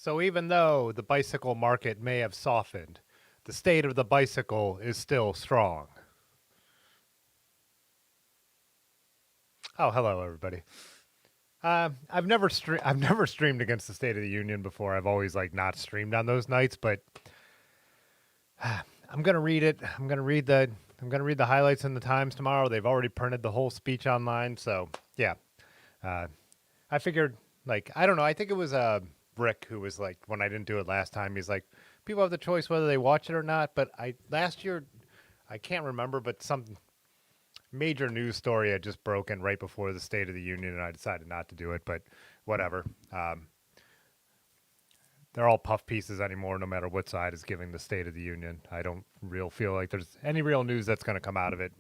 So even though the bicycle market may have softened, the state of the bicycle is still strong. Oh, hello everybody. I've never streamed against the State of the Union before. I've always like not streamed on those nights, but I'm gonna read it. I'm gonna read the highlights in the Times tomorrow. They've already printed the whole speech online, so yeah. Uh, I figured, like, I don't know. I think it was Rick who was like, when I didn't do it last time, he's like, people have the choice whether they watch it or not. But I last year, I can't remember, but some major news story had just broken right before the State of the Union, and I decided not to do it. But whatever. They're all puff pieces anymore, no matter what side is giving the State of the Union. I don't real feel like there's any real news that's going to come out of it.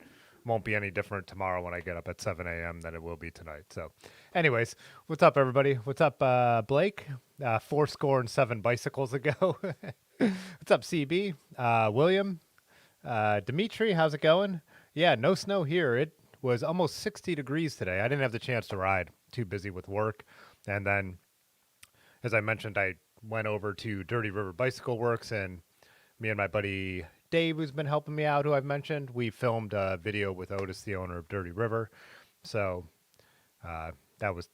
Won't be any different tomorrow when I get up at 7 a.m. than it will be tonight. So, anyways, what's up, everybody? What's up, Blake? 4 score and 7 bicycles ago. What's up, CB? William? Dimitri, how's it going? Yeah, no snow here. It was almost 60 degrees today. I didn't have the chance to ride. Too busy with work. And then, as I mentioned, I went over to Dirty River Bicycle Works, and me and my buddy Dave, who's been helping me out, who I've mentioned, we filmed a video with Otis, the owner of Dirty River. So that was,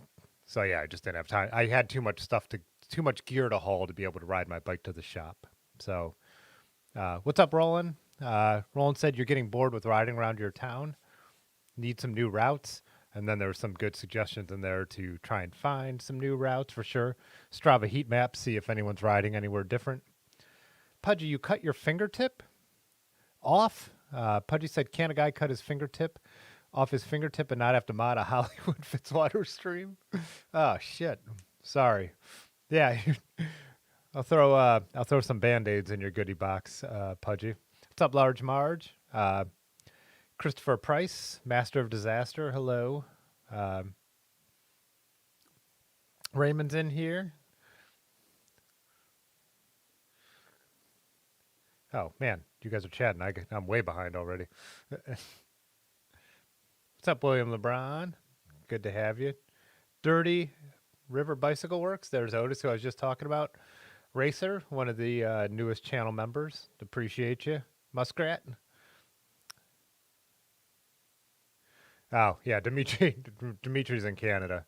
so yeah, I just didn't have time. I had too much gear to haul to be able to ride my bike to the shop. So, what's up, Roland? Roland said you're getting bored with riding around your town. Need some new routes. And then there were some good suggestions in there to try and find some new routes for sure. Strava heat map, see if anyone's riding anywhere different. Pudgy, you cut your fingertip off? Pudgy said, can a guy cut his fingertip off his fingertip and not have to mod a Hollywood Fitzwater stream? Oh, shit. Sorry. Yeah, I'll throw some Band-Aids in your goodie box, Pudgy. What's up, Large Marge? Christopher Price, Master of Disaster. Hello. Raymond's in here. Oh, man. You guys are chatting. I'm way behind already. What's up, William LeBron? Good to have you. Dirty River Bicycle Works. There's Otis, who I was just talking about. Racer, one of the newest channel members. Appreciate you. Muskrat. Oh, yeah, Dimitri's in Canada.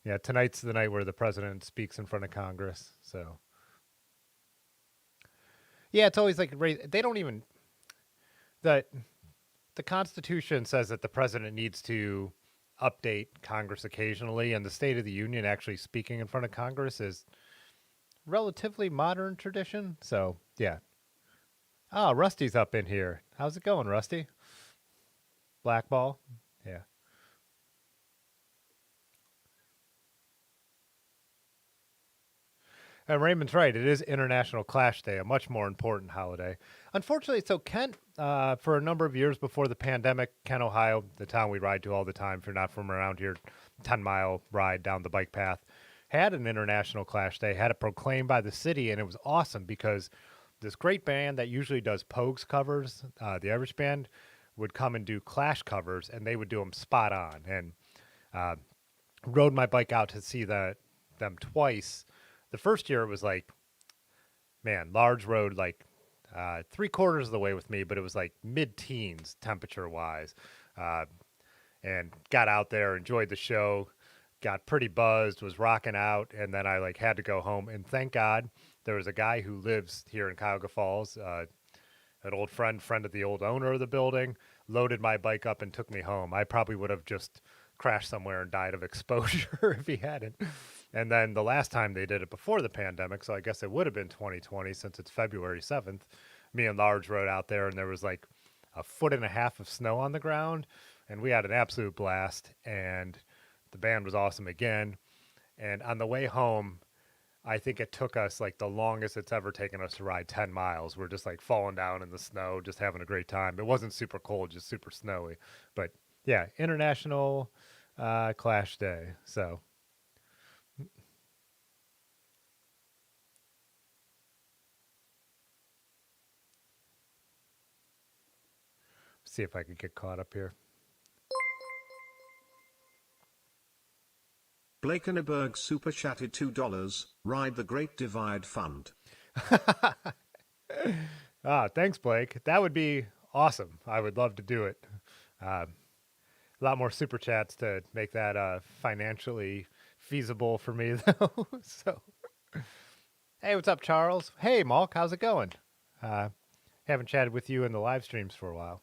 Yeah, tonight's the night where the president speaks in front of Congress. So, yeah, it's always like they don't even the the Constitution says that the president needs to update Congress occasionally, and the State of the Union actually speaking in front of Congress is relatively modern tradition. So, yeah. Oh, Rusty's up in here. How's it going, Rusty? Blackball. Yeah. And Raymond's right. It is International Clash Day, a much more important holiday. Unfortunately, so Kent, for a number of years before the pandemic, Kent, Ohio, the town we ride to all the time, if you're not from around here, 10-mile ride down the bike path, had an International Clash Day, had it proclaimed by the city, and it was awesome because this great band that usually does Pogues covers, the Irish band, would come and do Clash covers, and they would do them spot on. And rode my bike out to see them twice. The first year it was like, man, Large rode like 3/4 of the way with me, but it was like mid-teens temperature wise, and got out there, enjoyed the show, got pretty buzzed, was rocking out, and then I like had to go home. And thank God there was a guy who lives here in Cuyahoga Falls, an old friend of the old owner of the building, loaded my bike up and took me home. I probably would have just crashed somewhere and died of exposure if he hadn't. And then the last time they did it before the pandemic, so I guess it would have been 2020 since it's February 7th. Me and Large rode out there, and there was like 1.5 feet of snow on the ground, and we had an absolute blast. And the band was awesome again. And on the way home, I think it took us like the longest it's ever taken us to ride 10 miles. We're just like falling down in the snow, just having a great time. It wasn't super cold, just super snowy. But yeah, International Clash Day. So see if I could get caught up here. Blakenberg super chatted $2. Ride the Great Divide Fund. Thanks, Blake. That would be awesome. I would love to do it. A lot more super chats to make that financially feasible for me, though. So, hey, what's up, Charles? Hey, Malk, how's it going? Uh, haven't chatted with you in the live streams for a while.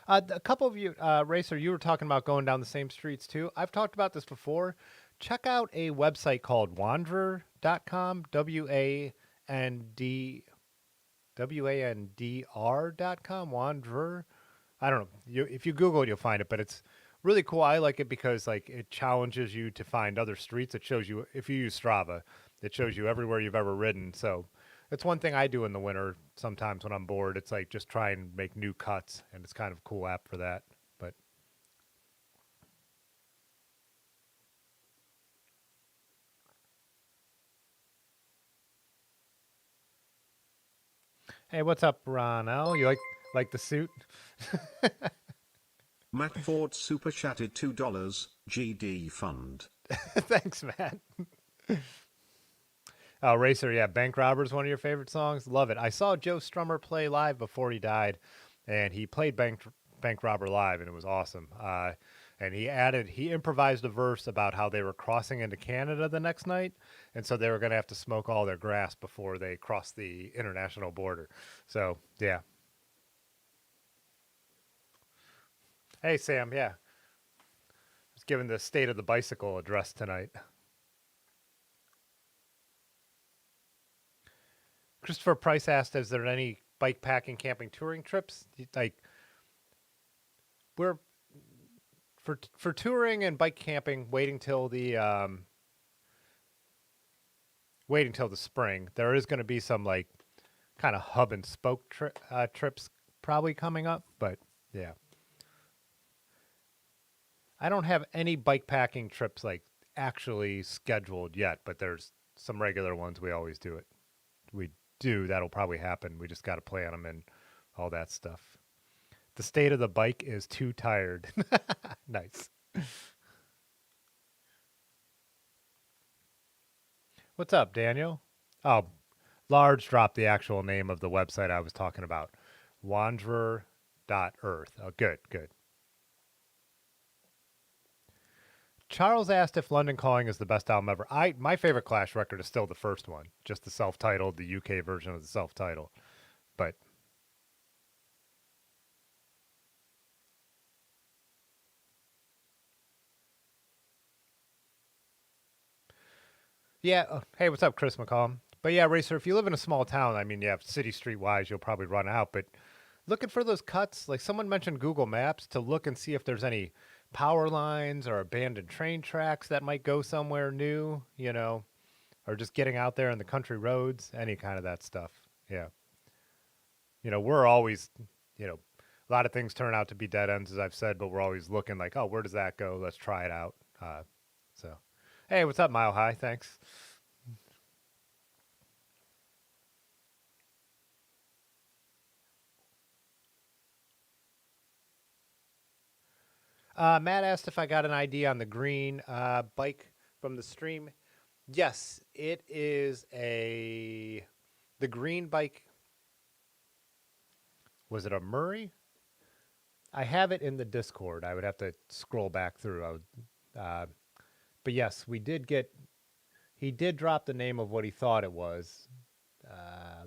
A couple of you, Racer, you were talking about going down the same streets too. I've talked about this before. Check out a website called wanderer.com, WANDR.com, Wanderer. I don't know. If you Google it, you'll find it, but it's really cool. I like it because like it challenges you to find other streets. It shows you, if you use Strava, it shows you everywhere you've ever ridden. So it's one thing I do in the winter sometimes when I'm bored. It's like just try and make new cuts, and it's kind of a cool app for that. But hey, what's up, Ronell? You like the suit? Matt Ford super chatted $2. GD Fund. Thanks, Matt. Oh, Racer, yeah, Bank Robber's one of your favorite songs. Love it. I saw Joe Strummer play live before he died, and he played Bank Robber live, and it was awesome. And he improvised a verse about how they were crossing into Canada the next night, and so they were going to have to smoke all their grass before they crossed the international border. So, yeah. Hey, Sam, yeah. I was given the state of the bicycle address tonight. Christopher Price asked, "Is there any bike packing, camping, touring trips?" Like, we're for touring and bike camping, waiting till the spring. There is going to be some like kind of hub and spoke trips probably coming up, but yeah, I don't have any bike packing trips like actually scheduled yet. But there's some regular ones. We always do it. We do. That'll probably happen. We just got to plan them and all that stuff. The state of the bike is too tired. Nice. What's up, Daniel? Oh, Large dropped the actual name of the website I was talking about. Wanderer.earth. Oh, good, good. Charles asked if London Calling is the best album ever. My favorite Clash record is still the first one, just the self-titled, the UK version of the self-titled. But yeah, hey, what's up, Chris McCallum? But yeah, Racer, if you live in a small town, I mean, yeah, city street wise, you'll probably run out. But looking for those cuts, like someone mentioned Google Maps to look and see if there's any power lines or abandoned train tracks that might go somewhere new, or just getting out there in the country roads, any kind of that stuff. Yeah. We're always, a lot of things turn out to be dead ends, as I've said, but we're always looking like, oh, where does that go? Let's try it out. So, hey, what's up, Mile High? Thanks. Matt asked if I got an ID on the green bike from the stream. Yes, it is the green bike. Was it a Murray? I have it in the Discord. I would have to scroll back through. But yes, he did drop the name of what he thought it was.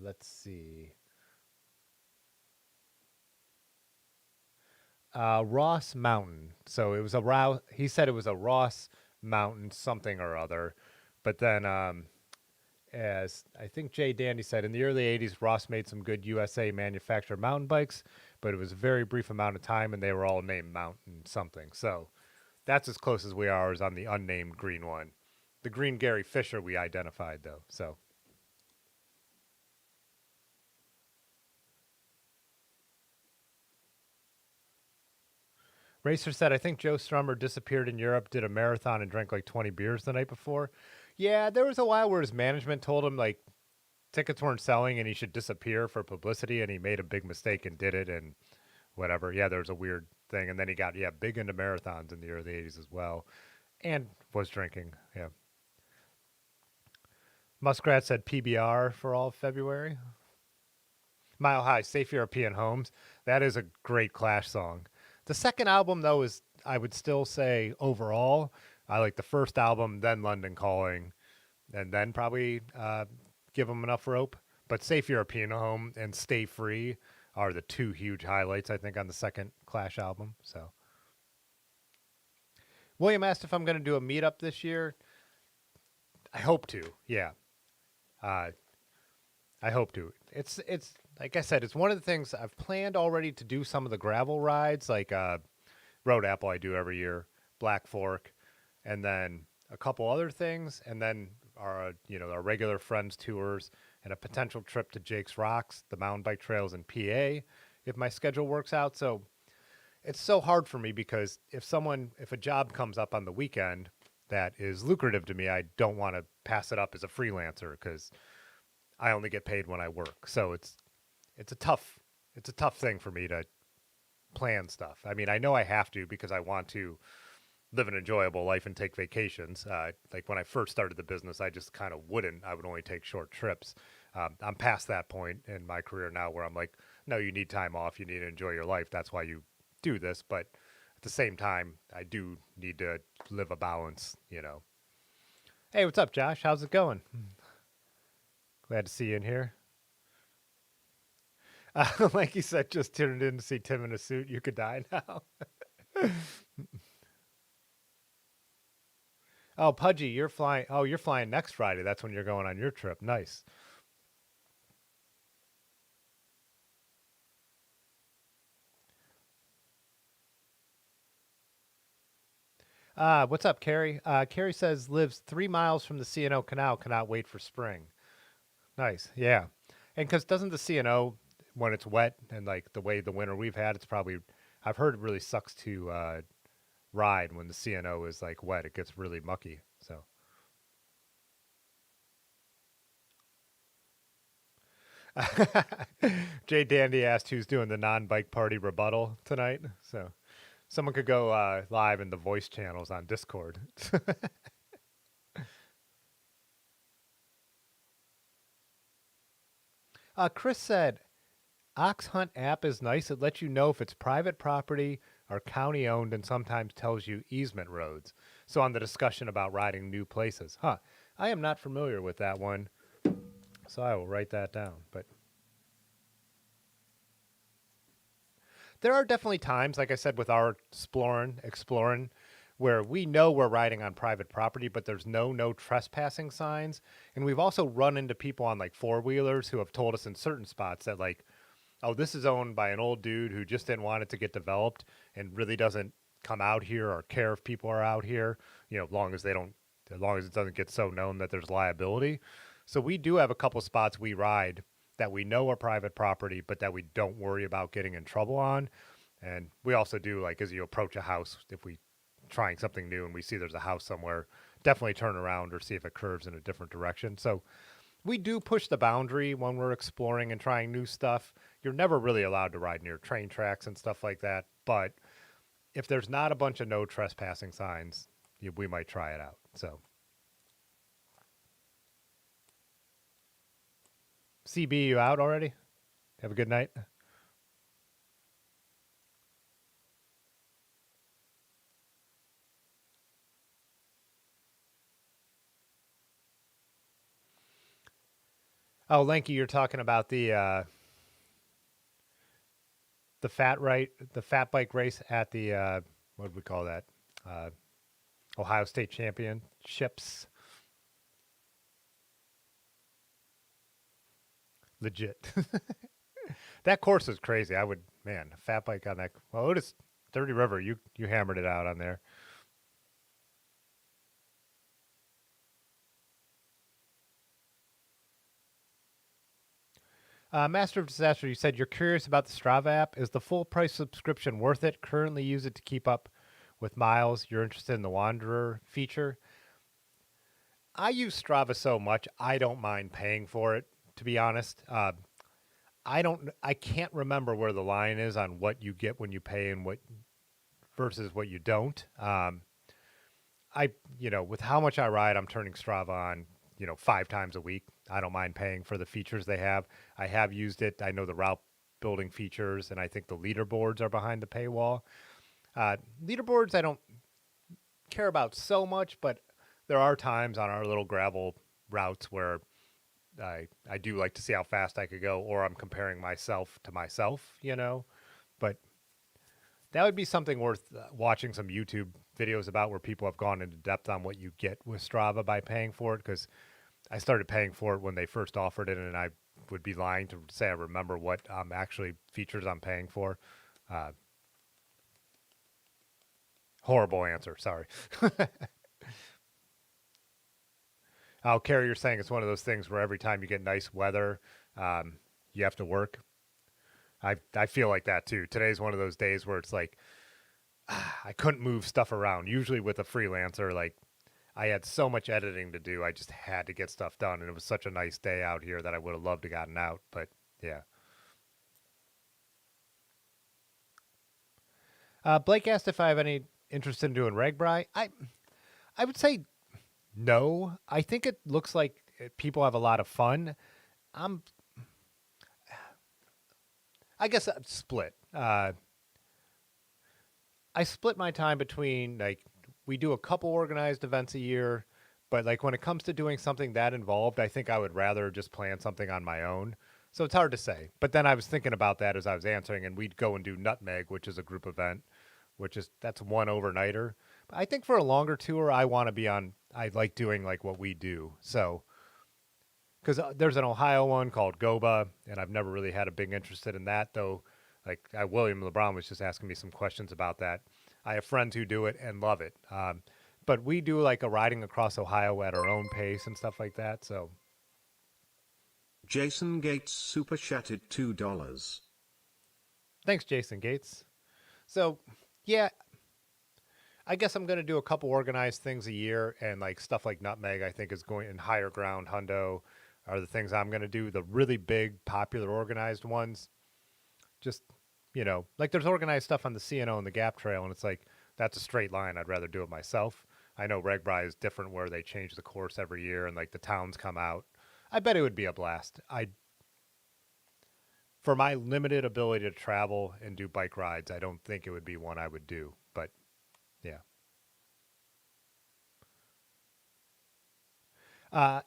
Let's see. Ross Mountain. So it was he said it was a Ross Mountain something or other. But then, as I think Jay Dandy said, in the early 80s, Ross made some good USA manufactured mountain bikes, but it was a very brief amount of time and they were all named Mountain something. So that's as close as we are as on the unnamed green one. The green Gary Fisher we identified, though. So Racer said, I think Joe Strummer disappeared in Europe, did a marathon, and drank like 20 beers the night before. Yeah, there was a while where his management told him like tickets weren't selling and he should disappear for publicity, and he made a big mistake and did it and whatever. Yeah, there was a weird thing, and then he got big into marathons in the early '80s as well, and was drinking. Yeah, Muskrat said PBR for all of February. Mile High, Safe European Homes. That is a great Clash song. The second album, though, is, I would still say, overall, I like the first album, then London Calling, and then probably Give 'Em Enough Rope. But Safe European Home and Stay Free are the two huge highlights, I think, on the second Clash album. So William asked if I'm going to do a meetup this year. I hope to. Yeah, uh, I hope to. It's like I said, it's one of the things I've planned already to do. Some of the gravel rides, like Road Apple, I do every year, Black Fork, and then a couple other things, and then our regular friends tours and a potential trip to Jake's Rocks, the mountain bike trails in PA, if my schedule works out. So it's so hard for me because if a job comes up on the weekend that is lucrative to me, I don't want to pass it up as a freelancer because I only get paid when I work. So it's a tough thing for me to plan stuff. I mean, I know I have to because I want to live an enjoyable life and take vacations. Like when I first started the business, I just kind of wouldn't. I would only take short trips. I'm past that point in my career now where I'm like, no, you need time off. You need to enjoy your life. That's why you do this. But at the same time, I do need to live a balance. Hey, what's up, Josh? How's it going? Glad to see you in here. Like you said, just tuned in to see Tim in a suit. You could die now. Oh, Pudgy, you're flying. Oh, you're flying next Friday. That's when you're going on your trip. Nice. What's up, Carrie? Carrie says lives 3 miles from the CNO Canal. Cannot wait for spring. Nice. Yeah. And because doesn't the CNO, when it's wet and like the way the winter we've had, it's probably, I've heard it really sucks to ride when the CNO is like wet. It gets really mucky. So. Jay Dandy asked who's doing the non-bike party rebuttal tonight. So someone could go live in the voice channels on Discord. Chris said, Ox Hunt app is nice. It lets you know if it's private property or county owned and sometimes tells you easement roads. So on the discussion about riding new places. Huh. I am not familiar with that one. So I will write that down. But there are definitely times, like I said, with our exploring, where we know we're riding on private property, but there's no trespassing signs. And we've also run into people on like four wheelers who have told us in certain spots that like, oh, this is owned by an old dude who just didn't want it to get developed and really doesn't come out here or care if people are out here, as long as it doesn't get so known that there's liability. So we do have a couple spots we ride that we know are private property, but that we don't worry about getting in trouble on. And we also do, like, as you approach a house, if we trying something new and we see there's a house somewhere, definitely turn around or see if it curves in a different direction. So we do push the boundary when we're exploring and trying new stuff. You're never really allowed to ride near train tracks and stuff like that. But if there's not a bunch of no trespassing signs, we might try it out. So CB, you out already? Have a good night. Oh, Lanky, you're talking about the fat bike race at the what do we call that? Uh, Ohio State Championships. Legit. That course is crazy. A fat bike on that. Well, it is Dirty River. You hammered it out on there. Master of Disaster, you said you're curious about the Strava app. Is the full price subscription worth it? Currently use it to keep up with miles. You're interested in the Wanderer feature. I use Strava so much, I don't mind paying for it, to be honest. I can't remember where the line is on what you get when you pay and what versus what you don't. I, with how much I ride, I'm turning Strava on, 5 times a week. I don't mind paying for the features they have. I have used it. I know the route building features, and I think the leaderboards are behind the paywall. Leaderboards, I don't care about so much, but there are times on our little gravel routes where I do like to see how fast I could go, or I'm comparing myself to myself. But that would be something worth watching some YouTube videos about where people have gone into depth on what you get with Strava by paying for it. Because I started paying for it when they first offered it, and I would be lying to say I remember what actually features I'm paying for. Uh, Horrible answer. Sorry. Carrie, you're saying it's one of those things where every time you get nice weather, you have to work. I feel like that too. Today's one of those days where it's like I couldn't move stuff around. Usually with a freelancer, like I had so much editing to do, I just had to get stuff done, and it was such a nice day out here that I would have loved to gotten out. But yeah. Blake asked if I have any interest in doing RegBri. I would say no. I think it looks like people have a lot of fun. I'm I guess I'm split. I split my time between like we do a couple organized events a year, but like when it comes to doing something that involved, I think I would rather just plan something on my own. So it's hard to say. But then I was thinking about that as I was answering, and we'd go and do Nutmeg, which is a group event, that's one overnighter. But I think for a longer tour, I want to be on. I like doing like what we do. So because there's an Ohio one called Goba, and I've never really had a big interest in that though. Like William LeBron was just asking me some questions about that. I have friends who do it and love it, but we do like a riding across Ohio at our own pace and stuff like that. So Jason Gates super chatted $2. thanks, Jason Gates. So yeah, I guess I'm going to do a couple organized things a year, and like stuff like Nutmeg, I think is going in higher ground. Hundo are the things I'm going to do. The really big, popular, organized ones, just like there's organized stuff on the CNO and the Gap Trail, and it's like that's a straight line. I'd rather do it myself. I know RegBri is different, where they change the course every year, and like the towns come out. I bet it would be a blast. For my limited ability to travel and do bike rides, I don't think it would be one I would do. But yeah.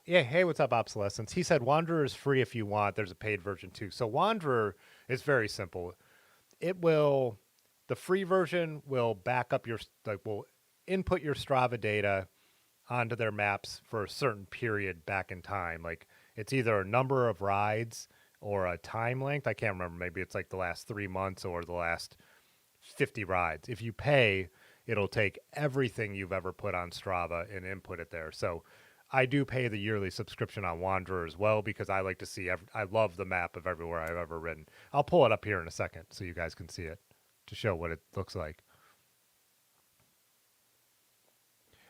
Yeah. Hey, what's up, Obsolescence? He said Wanderer is free if you want. There's a paid version too. So Wanderer is very simple. It will, the free version will back up will input your Strava data onto their maps for a certain period back in time. Like it's either a number of rides or a time length. I can't remember. Maybe it's like the last 3 months or the last 50 rides. If you pay, it'll take everything you've ever put on Strava and input it there. So I do pay the yearly subscription on Wanderer as well because I like to see. I love the map of everywhere I've ever ridden. I'll pull it up here in a second so you guys can see it to show what it looks like.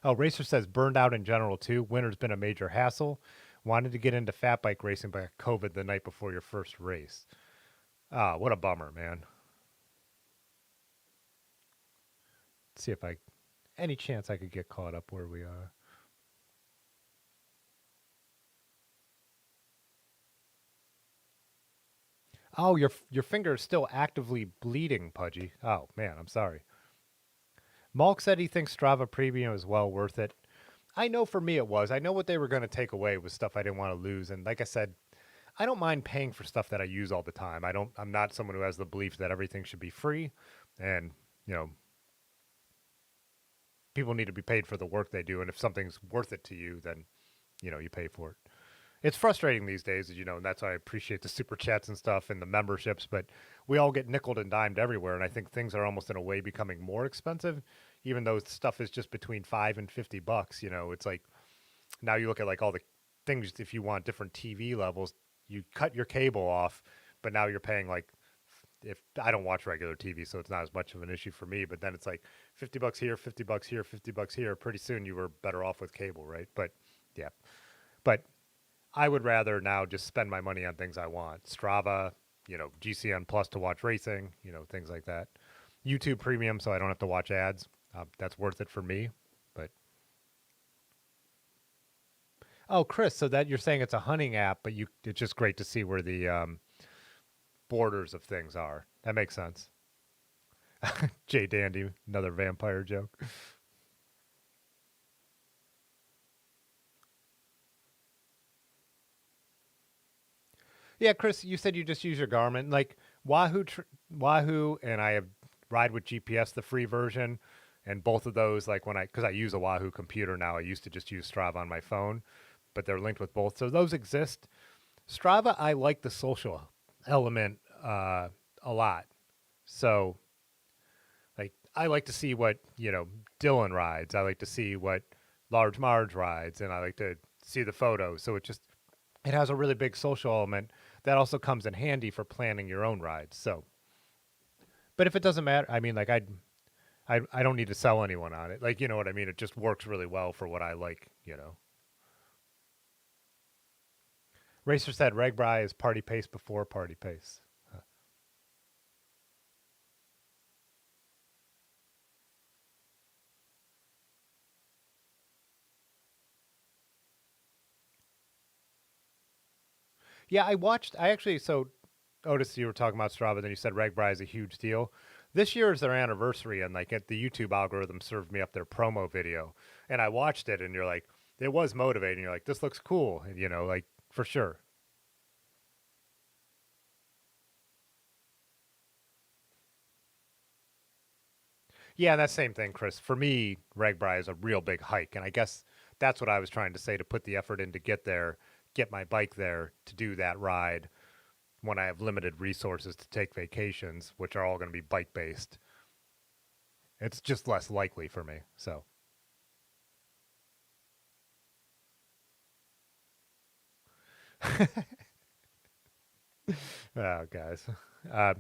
Oh, Racer says burned out in general too. Winter's been a major hassle. Wanted to get into fat bike racing, but COVID the night before your first race. Ah, what a bummer, man. Let's see if any chance I could get caught up where we are. Oh, your finger is still actively bleeding, Pudgy. Oh man, I'm sorry. Malk said he thinks Strava Premium is well worth it. I know for me it was. I know what they were going to take away was stuff I didn't want to lose, and like I said, I don't mind paying for stuff that I use all the time. I'm not someone who has the belief that everything should be free, and you know, people need to be paid for the work they do, and if something's worth it to you, then you pay for it. It's frustrating these days, as you know, and that's why I appreciate the super chats and stuff and the memberships, but we all get nickeled and dimed everywhere, and I think things are almost in a way becoming more expensive, even though stuff is just between $5 and $50. It's like now you look at like all the things, if you want different TV levels, you cut your cable off, but now you're paying like, if I don't watch regular TV, so it's not as much of an issue for me, but then it's like $50 here, $50 here, $50 here. Pretty soon you were better off with cable, right? But yeah, but I would rather now just spend my money on things I want. Strava, GCN Plus to watch racing, things like that. YouTube Premium, so I don't have to watch ads. That's worth it for me. But oh, Chris, so that you're saying it's a hunting app, but it's just great to see where the borders of things are. That makes sense. Jay Dandy, another vampire joke. Yeah, Chris, you said you just use your Garmin. Like Wahoo, and I have Ride with GPS, the free version, and both of those, like because I use a Wahoo computer now. I used to just use Strava on my phone, but they're linked with both, so those exist. Strava, I like the social element a lot. So, like, I like to see what Dylan rides. I like to see what Large Marge rides, and I like to see the photos. So it has a really big social element that also comes in handy for planning your own rides. So, but if it doesn't matter, I mean, like I don't need to sell anyone on it. Like, you know what I mean? It just works really well for what I like. Racer said Ragbri is party pace before party pace. Yeah, I actually, so Otis, you were talking about Strava, then you said Ragbri is a huge deal. This year is their anniversary, and like the YouTube algorithm served me up their promo video, and I watched it, and you're like, it was motivating. You're like, this looks cool, and, like for sure. Yeah, and that same thing, Chris. For me, Ragbri is a real big hike, and I guess that's what I was trying to say to put the effort in to get there, get my bike there to do that ride when I have limited resources to take vacations, which are all going to be bike based. It's just less likely for me. So, oh, guys. Uh,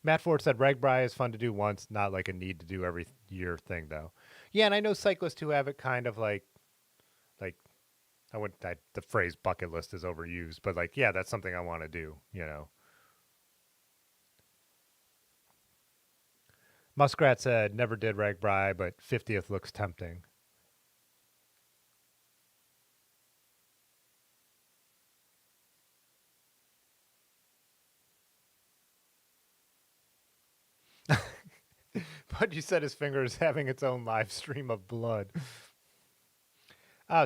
Matt Ford said Ragbri is fun to do once, not like a need to do every year thing, though. Yeah, and I know cyclists who have it kind of like the phrase bucket list is overused, but like, yeah, that's something I want to do. Muskrat said never did Ragbri, but 50th looks tempting. But you said his finger is having its own live stream of blood.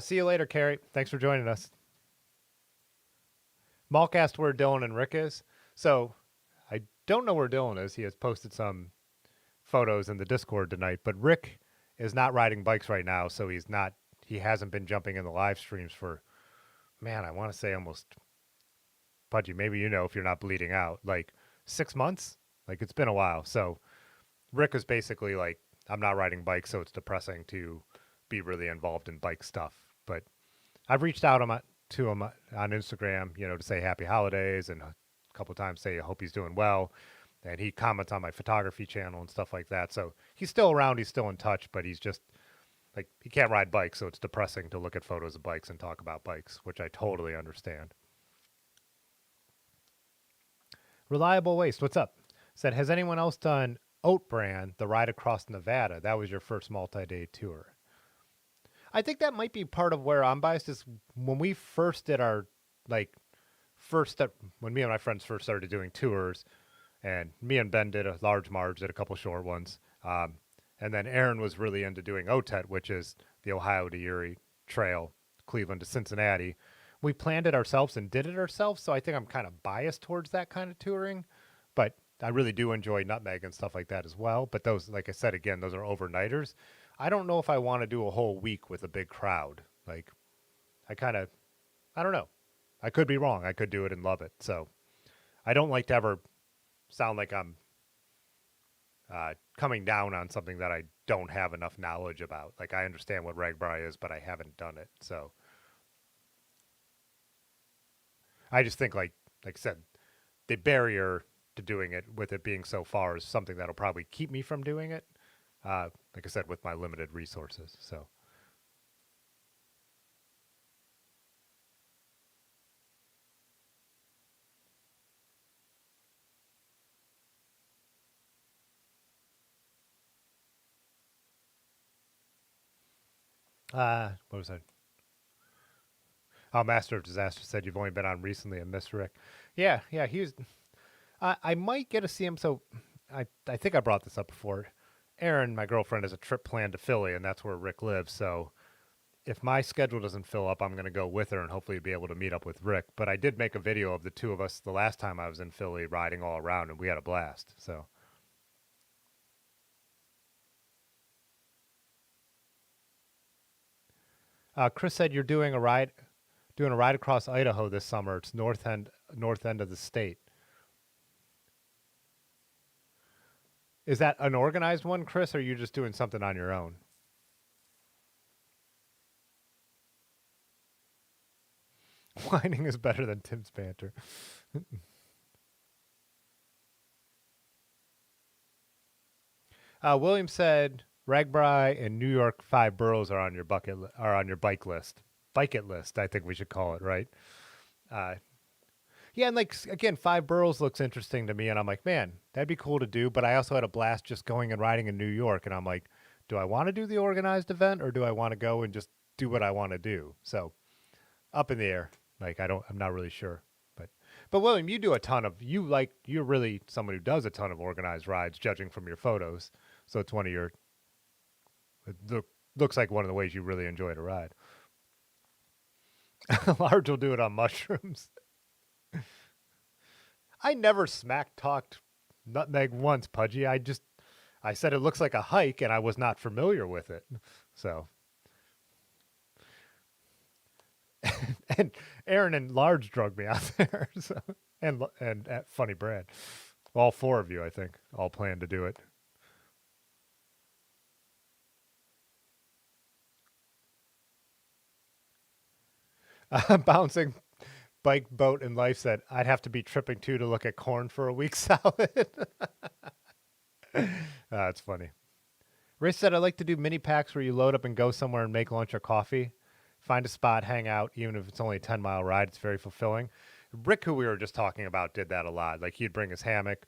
See you later, Carrie. Thanks for joining us. Malk asked where Dylan and Rick is. So I don't know where Dylan is. He has posted some photos in the Discord tonight, but Rick is not riding bikes right now, so he hasn't been jumping in the live streams for, man, I want to say almost, Pudgy, maybe if you're not bleeding out, like 6 months. Like, it's been a while. So Rick is basically like, I'm not riding bikes, so it's depressing to be really involved in bike stuff. But I've reached out to him on Instagram, to say happy holidays, and a couple of times say I hope he's doing well. And he comments on my photography channel and stuff like that. So he's still around, he's still in touch, but he's just like, he can't ride bikes, so it's depressing to look at photos of bikes and talk about bikes, which I totally understand. Reliable Waste, what's up? Said, has anyone else done Oat Brand, the ride across Nevada? That was your first multi-day tour. I think that might be part of where I'm biased is when we first did our like first step when me and my friends first started doing tours, and me and Ben did a large Marge, did a couple short ones, and then Aaron was really into doing OTET, which is the Ohio to Erie Trail, Cleveland to Cincinnati. We planned it ourselves and did it ourselves, so I think I'm kind of biased towards that kind of touring, but I really do enjoy Nutmeg and stuff like that as well. But those, like I said again, those are overnighters. I don't know if I want to do a whole week with a big crowd. Like, I kind of, I don't know. I could be wrong. I could do it and love it. So I don't like to ever sound like I'm coming down on something that I don't have enough knowledge about. Like, I understand what Ragbri is, but I haven't done it. So I just think, like I said, the barrier to doing it with it being so far is something that'll probably keep me from doing it. Like I said, with my limited resources. So What was that? Oh, Master of Disaster said you've only been on recently and miss Rick. Yeah, yeah, he was. I might get to see him. So, I think I brought this up before. Erin, my girlfriend, has a trip planned to Philly, and that's where Rick lives. So, if my schedule doesn't fill up, I'm going to go with her and hopefully be able to meet up with Rick. But I did make a video of the two of us the last time I was in Philly riding all around, and we had a blast. So, Chris said you're doing a ride across Idaho this summer. It's north end of the state. Is that an organized one, Chris, or are you just doing something on your own? Whining is better than Tim's banter. William said Ragbri and New York Five Boroughs are on your are on your bike list. Bike it list, I think we should call it, right? Uh, yeah, and like again, Five Boroughs looks interesting to me, and I'm like, man, that'd be cool to do. But I also had a blast just going and riding in New York, and I'm like, do I want to do the organized event or do I want to go and just do what I want to do? So up in the air. Like I'm not really sure. But William, you do a ton of you're really someone who does a ton of organized rides, judging from your photos. So it's one of your it looks like one of the ways you really enjoy to ride. Large will do it on mushrooms. I never smack talked Nutmeg once, Pudgy. I said it looks like a hike, and I was not familiar with it. So and Aaron and Large drug me out there. So and at Funny Brad, all four of you, I think, all plan to do it. Bouncing bike, boat, and life said I'd have to be tripping too to look at corn for a week salad. That's funny. Ray said I like to do mini packs where you load up and go somewhere and make lunch or coffee. Find a spot, hang out, even if it's only a 10-mile ride. It's very fulfilling. Rick, who we were just talking about, did that a lot. Like he'd bring his hammock,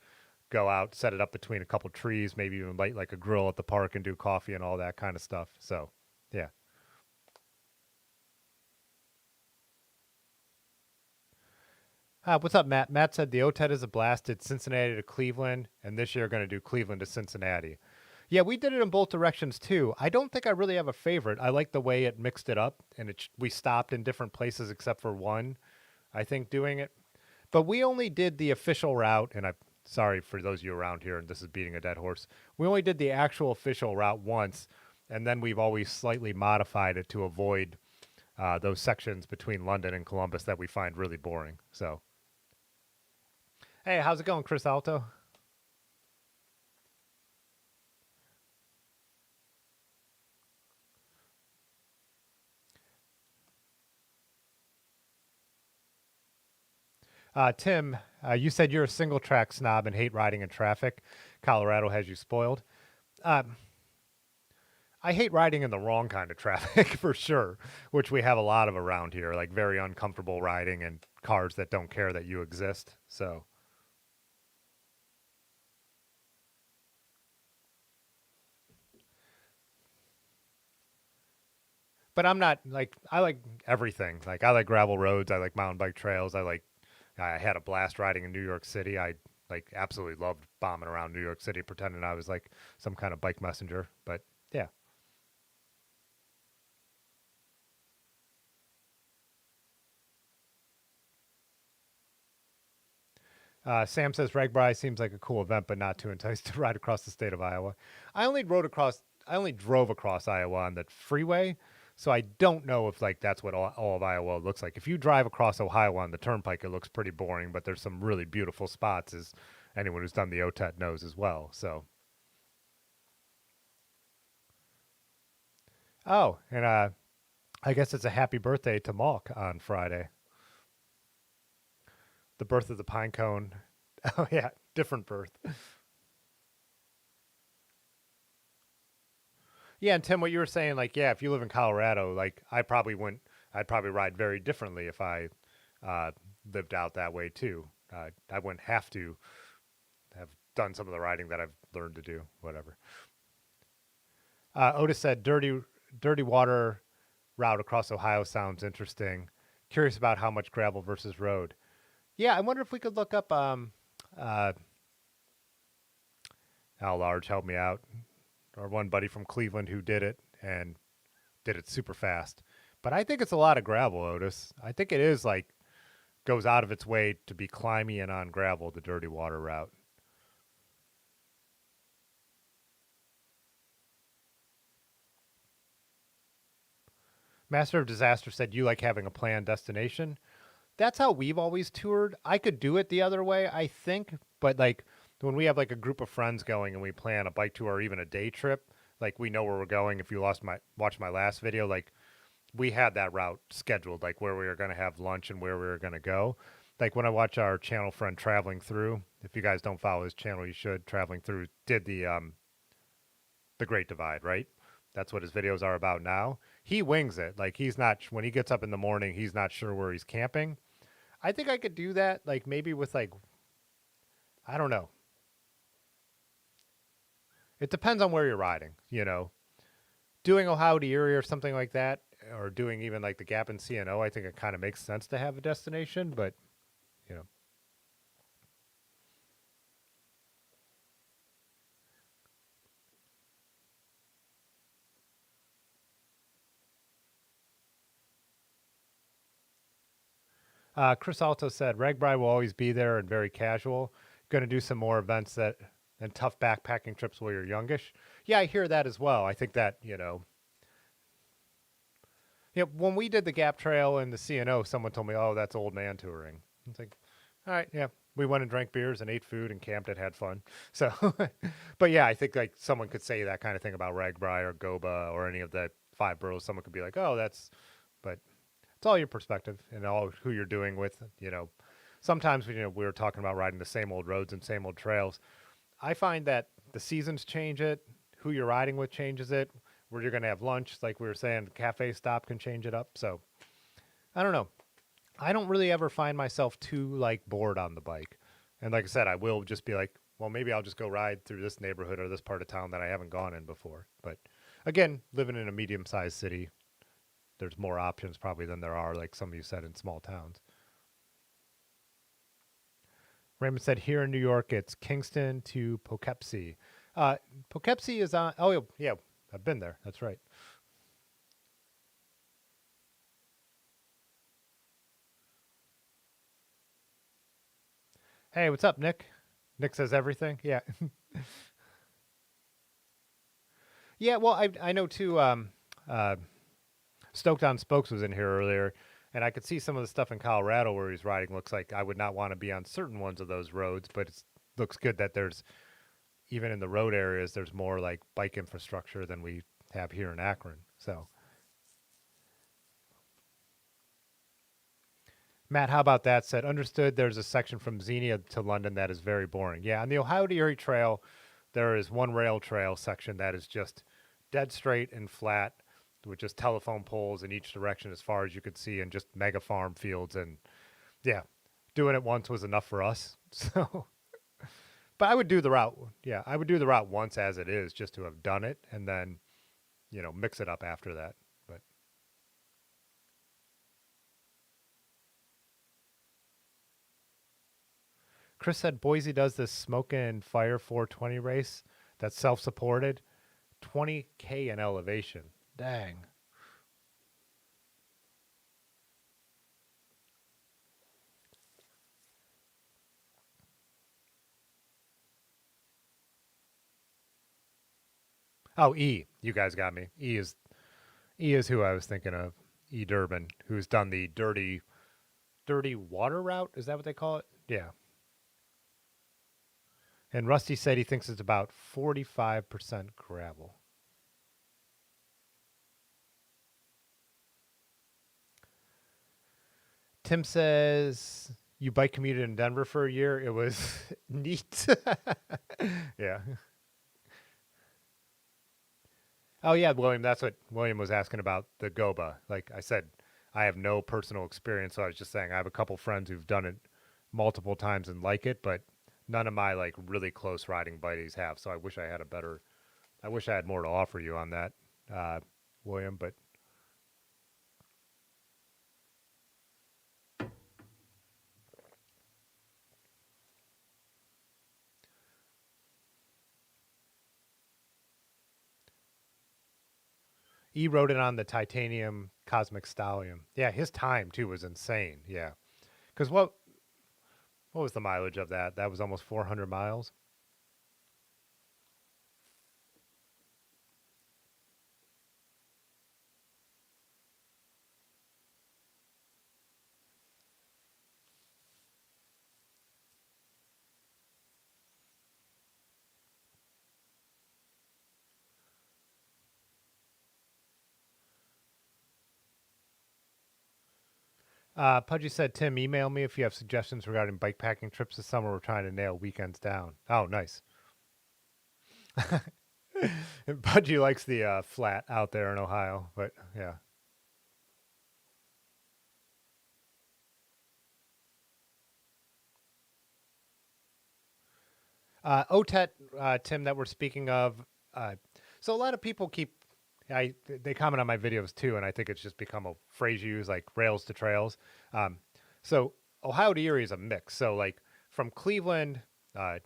go out, set it up between a couple trees, maybe even light like a grill at the park and do coffee and all that kind of stuff. So, yeah. What's up, Matt? Matt said the OTED is a blast. It's Cincinnati to Cleveland, and this year going to do Cleveland to Cincinnati. Yeah, we did it in both directions too. I don't think I really have a favorite. I like the way it mixed it up, and we stopped in different places except for one. I think doing it, but we only did the official route, and I'm sorry for those of you around here, and this is beating a dead horse. We only did the actual official route once, and then we've always slightly modified it to avoid those sections between London and Columbus that we find really boring. So, hey, how's it going, Chris Alto? Tim, you said you're a single track snob and hate riding in traffic. Colorado has you spoiled. Um, I hate riding in the wrong kind of traffic for sure, which we have a lot of around here, like very uncomfortable riding and cars that don't care that you exist. So, but I'm not like, I like everything. Like, I like gravel roads, I like mountain bike trails. I had a blast riding in New York City. I like absolutely loved bombing around New York City, pretending I was like some kind of bike messenger. But yeah. Sam says Ragbri seems like a cool event, but not too enticed to ride across the state of Iowa. I only drove across Iowa on the freeway, so I don't know if like that's what all of Iowa looks like. If you drive across Ohio on the turnpike, it looks pretty boring, but there's some really beautiful spots, as anyone who's done the OTET knows as well. So, oh, and I guess it's a happy birthday to Malk on Friday, the birth of the pine cone. Oh yeah, different birth. Yeah, and Tim, what you were saying, like, yeah, if you live in Colorado, like, I'd probably ride very differently if I uh, lived out that way too. I wouldn't have to have done some of the riding that I've learned to do, whatever. Otis said, dirty water route across Ohio sounds interesting. Curious about how much gravel versus road. Yeah, I wonder if we could look up uh, Al Large, help me out, or one buddy from Cleveland who did it and did it super fast. But I think it's a lot of gravel, Otis. I think it is like goes out of its way to be climby and on gravel, the dirty water route. Master of Disaster said you like having a planned destination. That's how we've always toured. I could do it the other way, I think, but like when we have like a group of friends going and we plan a bike tour or even a day trip, like we know where we're going. If you watch my last video, like we had that route scheduled, like where we were going to have lunch and where we were going to go. Like when I watch our channel friend Traveling Through, if you guys don't follow his channel, you should. Traveling Through did the Great Divide, right? That's what his videos are about now. He wings it. Like he's not when he gets up in the morning, he's not sure where he's camping. I think I could do that, like maybe with like I don't know. It depends on where you're riding, you know. Doing Ohio to Erie or something like that, or doing even like the Gap and CNO, I think it kind of makes sense to have a destination, but you know. Chris Alto said Ragbri will always be there and very casual. Going to do some more events that and tough backpacking trips while you're youngish. Yeah, I hear that as well. I think that when we did the Gap Trail and the CNO, someone told me, "Oh, that's old man touring." It's like, all right, yeah, we went and drank beers and ate food and camped and had fun. So, but yeah, I think like someone could say that kind of thing about Ragbri or Goba or any of the five boroughs. Someone could be like, "Oh, that's," but it's all your perspective and all who you're doing with. Sometimes we were talking about riding the same old roads and same old trails. I find that the seasons change it, who you're riding with changes it, where you're going to have lunch, like we were saying, the cafe stop can change it up. So I don't know. I don't really ever find myself too like bored on the bike. And like I said, I will just be like, well, maybe I'll just go ride through this neighborhood or this part of town that I haven't gone in before. But again, living in a medium sized city, there's more options probably than there are, like some of you said, in small towns. Raymond said here in New York, it's Kingston to Poughkeepsie. Uh, Poughkeepsie is on. Oh, yeah, I've been there. That's right. Hey, what's up, Nick? Nick says everything. Yeah, yeah. Well, I know too. Stoked on Spokes was in here earlier, and I could see some of the stuff in Colorado where he's riding. Looks like I would not want to be on certain ones of those roads, but it looks good that there's even in the road areas there's more like bike infrastructure than we have here in Akron. So Matt, how about that? Said, understood there's a section from Xenia to London that is very boring. Yeah, on the Ohio to Erie Trail, there is one rail trail section that is just dead straight and flat with just telephone poles in each direction as far as you could see and just mega farm fields. And yeah, doing it once was enough for us. So, but I would do the route. Yeah, I would do the route once as it is just to have done it and then, mix it up after that. But Chris said Boise does this Smoke and Fire 420 race that's self supported, 20K in elevation. Dang. Oh, E. You guys got me. E is who I was thinking of. E Durbin, who's done the dirty water route. Is that what they call it? Yeah. And Rusty said he thinks it's about 45% gravel. Tim says you bike commuted in Denver for a year. It was neat. Yeah. Oh yeah, William. That's what William was asking about the Goba. Like I said, I have no personal experience, so I was just saying I have a couple friends who've done it multiple times and like it, but none of my like really close riding buddies have. So I wish I had a better. I wish I had more to offer you on that, William. But He rode it on the titanium Cosmic Stallion. Yeah, his time too was insane. Yeah, because what was the mileage of that? That was almost 400 miles. Pudgy said, Tim, email me if you have suggestions regarding bike packing trips this summer. We're trying to nail weekends down. Oh, nice. Pudgy likes the flat out there in Ohio, but yeah. OTET, Tim, that we're speaking of. Uh, so a lot of people they comment on my videos too, and I think it's just become a phrase you use, like rails to trails. Um, so Ohio to Erie is a mix. So like from Cleveland uh,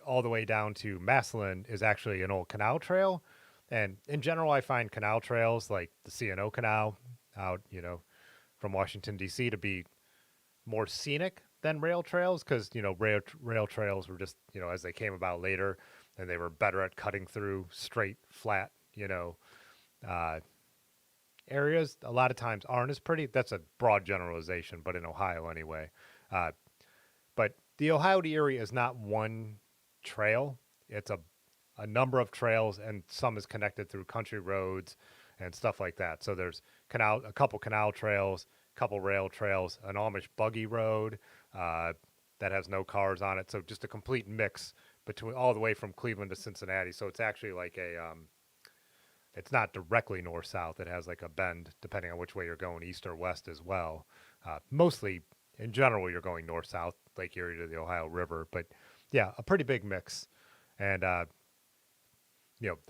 all the way down to Massillon is actually an old canal trail. And in general, I find canal trails like the C&O Canal out, from Washington, D.C. to be more scenic than rail trails because, rail trails were just, as they came about later and they were better at cutting through straight, flat, uh, areas. A lot of times aren't as pretty. That's a broad generalization, but in Ohio anyway. Uh, but the Ohio to Erie is not one trail. It's a number of trails, and some is connected through country roads and stuff like that. So there's a couple canal trails, couple rail trails, an Amish buggy road uh, that has no cars on it. So just a complete mix between all the way from Cleveland to Cincinnati. So it's actually like it's not directly north south. It has like a bend depending on which way you're going, east or west as well. Mostly in general, you're going north south, Lake Erie to the Ohio River. But yeah, a pretty big mix. And the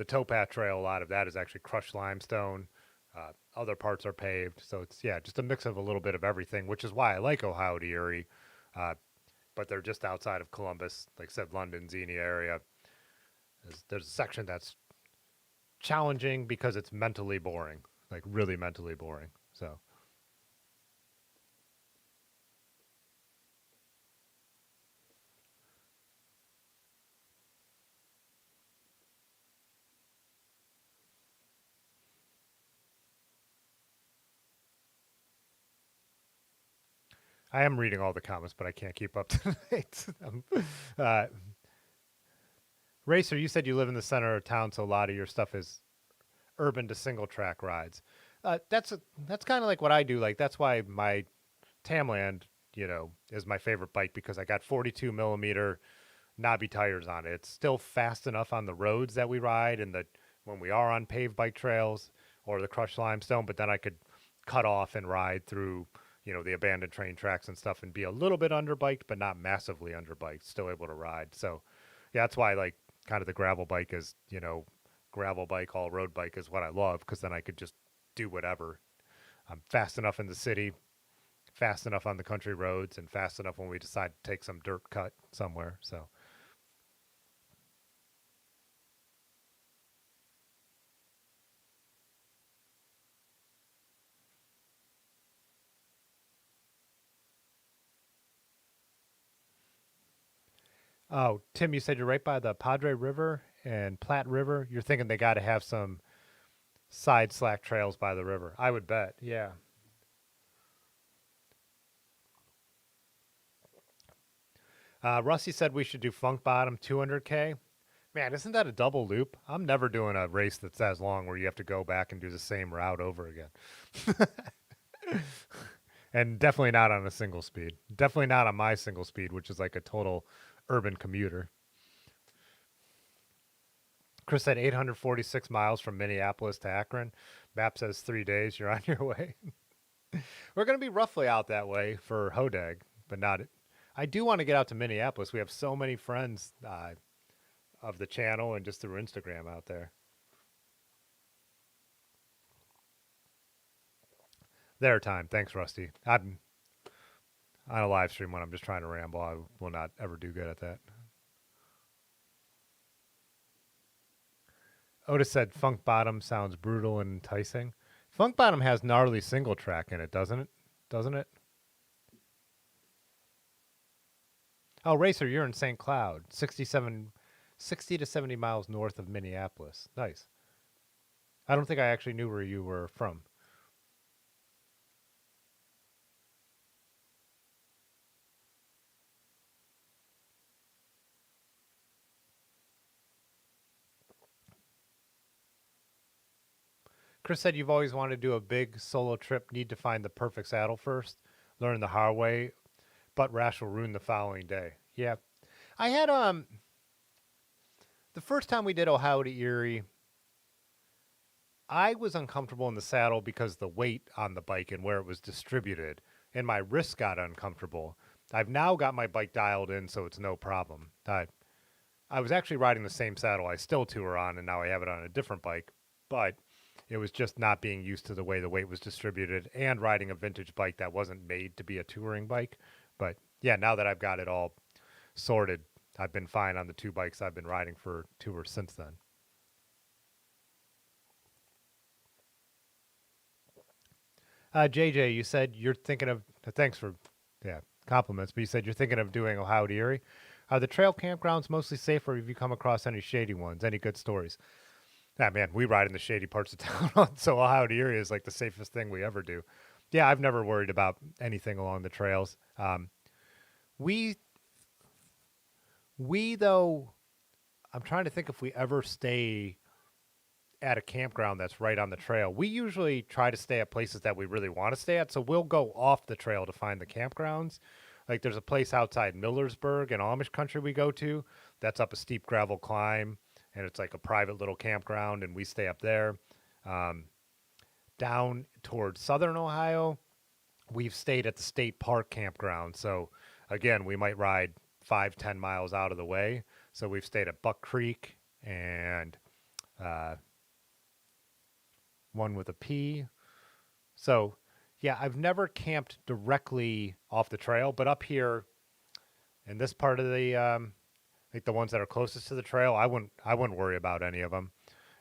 towpath trail, a lot of that is actually crushed limestone. Other parts are paved, so it's just a mix of a little bit of everything, which is why I like Ohio to Erie. Uh, but they're just outside of Columbus, like I said, London, Xenia area. There's a section that's challenging because it's mentally boring, like really mentally boring. So, I am reading all the comments, but I can't keep up tonight. uh, Racer, you said you live in the center of town, so a lot of your stuff is urban to single track rides. That's kind of like what I do. Like that's why my Tamland, is my favorite bike because I got 42 millimeter knobby tires on it. It's still fast enough on the roads that we ride and that when we are on paved bike trails or the crushed limestone, but then I could cut off and ride through, the abandoned train tracks and stuff and be a little bit underbiked, but not massively underbiked, still able to ride. So yeah, that's why like kind of the gravel bike is, gravel bike, all road bike is what I love because then I could just do whatever. I'm fast enough in the city, fast enough on the country roads, and fast enough when we decide to take some dirt cut somewhere. So, oh, Tim, you said you're right by the Padre River and Platte River. You're thinking they got to have some side slack trails by the river. I would bet. Yeah. Rusty said we should do Funk Bottom 200K. Man, isn't that a double loop? I'm never doing a race that's as long where you have to go back and do the same route over again. And definitely not on a single speed. Definitely not on my single speed, which is like a total urban commuter. Chris said 846 miles from Minneapolis to Akron. Map says 3 days. You're on your way. We're going to be roughly out that way for Hodag, but not. I do want to get out to Minneapolis. We have so many friends of the channel and just through Instagram out there. Their time. Thanks, Rusty. I'm on a live stream when I'm just trying to ramble. I will not ever do good at that. Otis said Funk Bottom sounds brutal and enticing. Funk Bottom has gnarly single track in it, doesn't it? Doesn't it? Oh, Racer, you're in St. Cloud, 60 to 70 miles north of Minneapolis. Nice. I don't think I actually knew where you were from. Chris said you've always wanted to do a big solo trip, need to find the perfect saddle first, learn the hard way, but rash will ruin the following day. Yeah. I had the first time we did Ohio to Erie, I was uncomfortable in the saddle because the weight on the bike and where it was distributed, and my wrists got uncomfortable. I've now got my bike dialed in, so it's no problem. I was actually riding the same saddle I still tour on, and now I have it on a different bike, but it was just not being used to the way the weight was distributed and riding a vintage bike that wasn't made to be a touring bike. But yeah, now that I've got it all sorted, I've been fine on the two bikes I've been riding for tours since then. JJ, you said you're thinking of, thanks for, yeah, compliments, but you said you're thinking of doing Ohio to Erie. Are the trail campgrounds mostly safe, or have you come across any shady ones? Any good stories? Ah, man, we ride in the shady parts of town, so Ohio to Erie is like the safest thing we ever do. Yeah, I've never worried about anything along the trails. We we though, I'm trying to think if we ever stay at a campground that's right on the trail. We usually try to stay at places that we really want to stay at, so we'll go off the trail to find the campgrounds. Like there's a place outside Millersburg in Amish country we go to that's up a steep gravel climb, and it's like a private little campground, and we stay up there. Um, Down towards southern Ohio, we've stayed at the state park campground. So again, we might ride 5, 10 miles out of the way. So we've stayed at Buck Creek and uh, one with a P. So yeah, I've never camped directly off the trail, but up here in this part of the like the ones that are closest to the trail, I wouldn't worry about any of them.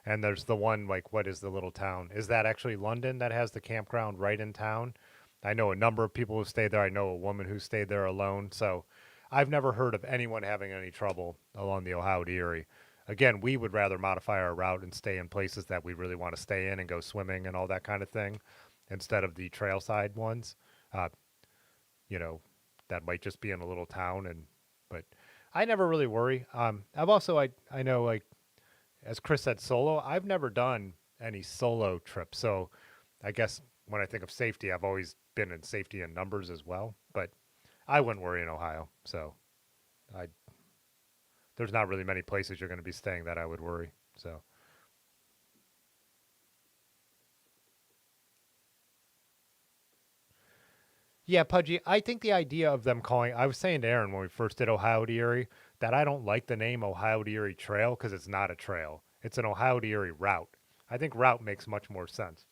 And there's the one like what is the little town? Is that actually London that has the campground right in town? I know a number of people who stayed there. I know a woman who stayed there alone. So I've never heard of anyone having any trouble along the Ohio to Erie. Again, we would rather modify our route and stay in places that we really want to stay in and go swimming and all that kind of thing instead of the trail side ones. Uh, you know, that might just be in a little town and but I never really worry. I've also I know like as Chris said solo, I've never done any solo trips. So I guess when I think of safety, I've always been in safety in numbers as well, but I wouldn't worry in Ohio. So I there's not really many places you're going to be staying that I would worry. So yeah, Pudgy, I think the idea of them calling, I was saying to Aaron when we first did Ohio to Erie that I don't like the name Ohio to Erie Trail because it's not a trail. It's an Ohio to Erie route. I think route makes much more sense.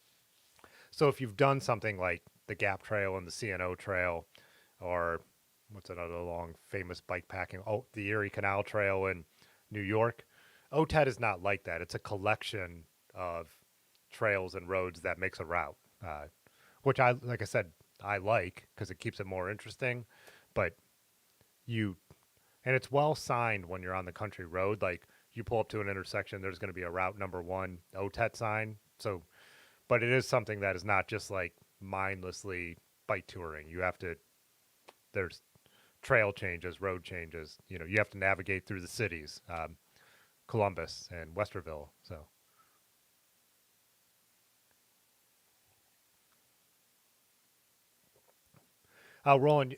So if you've done something like the Gap Trail and the CNO Trail, or what's another long famous bike packing? Oh, the Erie Canal Trail in New York. OTED is not like that. It's a collection of trails and roads that makes a route, which I, like I said, I like because it keeps it more interesting. But you, and it's well signed when you're on the country road. Like you pull up to an intersection, there's going to be a route number one OTET sign. So, but it is something that is not just like mindlessly bike touring. You have to, there's trail changes, road changes. You know, you have to navigate through the cities, Columbus and Westerville. So, Roland,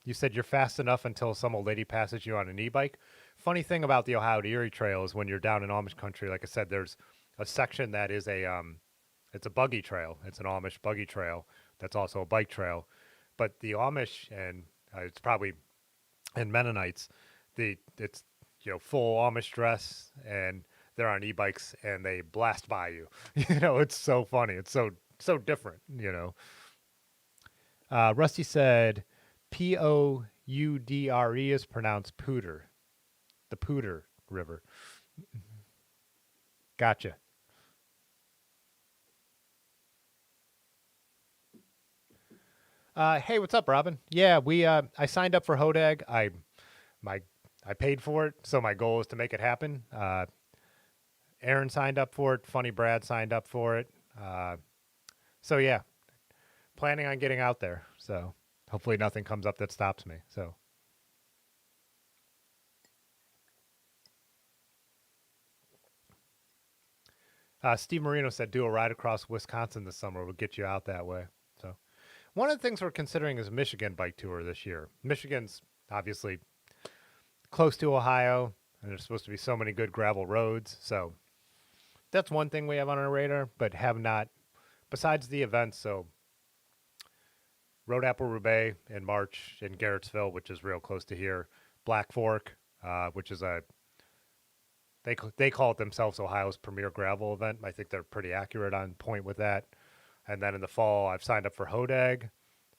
you said you're fast enough until some old lady passes you on an e-bike. Funny thing about the Ohio to Erie Trail is when you're down in Amish country, like I said, there's a section that is it's a buggy trail. It's an Amish buggy trail that's also a bike trail. But the Amish and it's probably and Mennonites, it's full Amish dress and they're on e-bikes and they blast by you. It's so funny. It's so different. Rusty said, Poudre is pronounced Pooter, the Pooter River. Gotcha. Hey, what's up, Robin? Yeah, we I signed up for Hodag. My I paid for it, so my goal is to make it happen. Aaron signed up for it. Funny Brad signed up for it. Uh, so yeah, planning on getting out there. So hopefully nothing comes up that stops me. So Steve Marino said do a ride across Wisconsin this summer. We'll get you out that way. So one of the things we're considering is a Michigan bike tour this year. Michigan's obviously close to Ohio, and there's supposed to be so many good gravel roads. So that's one thing we have on our radar, but have not, besides the events. So Road Apple Roubaix in March in Garrettsville, which is real close to here. Black Fork, which is they call it themselves Ohio's premier gravel event. I think they're pretty accurate on point with that. And then in the fall, I've signed up for Hodag,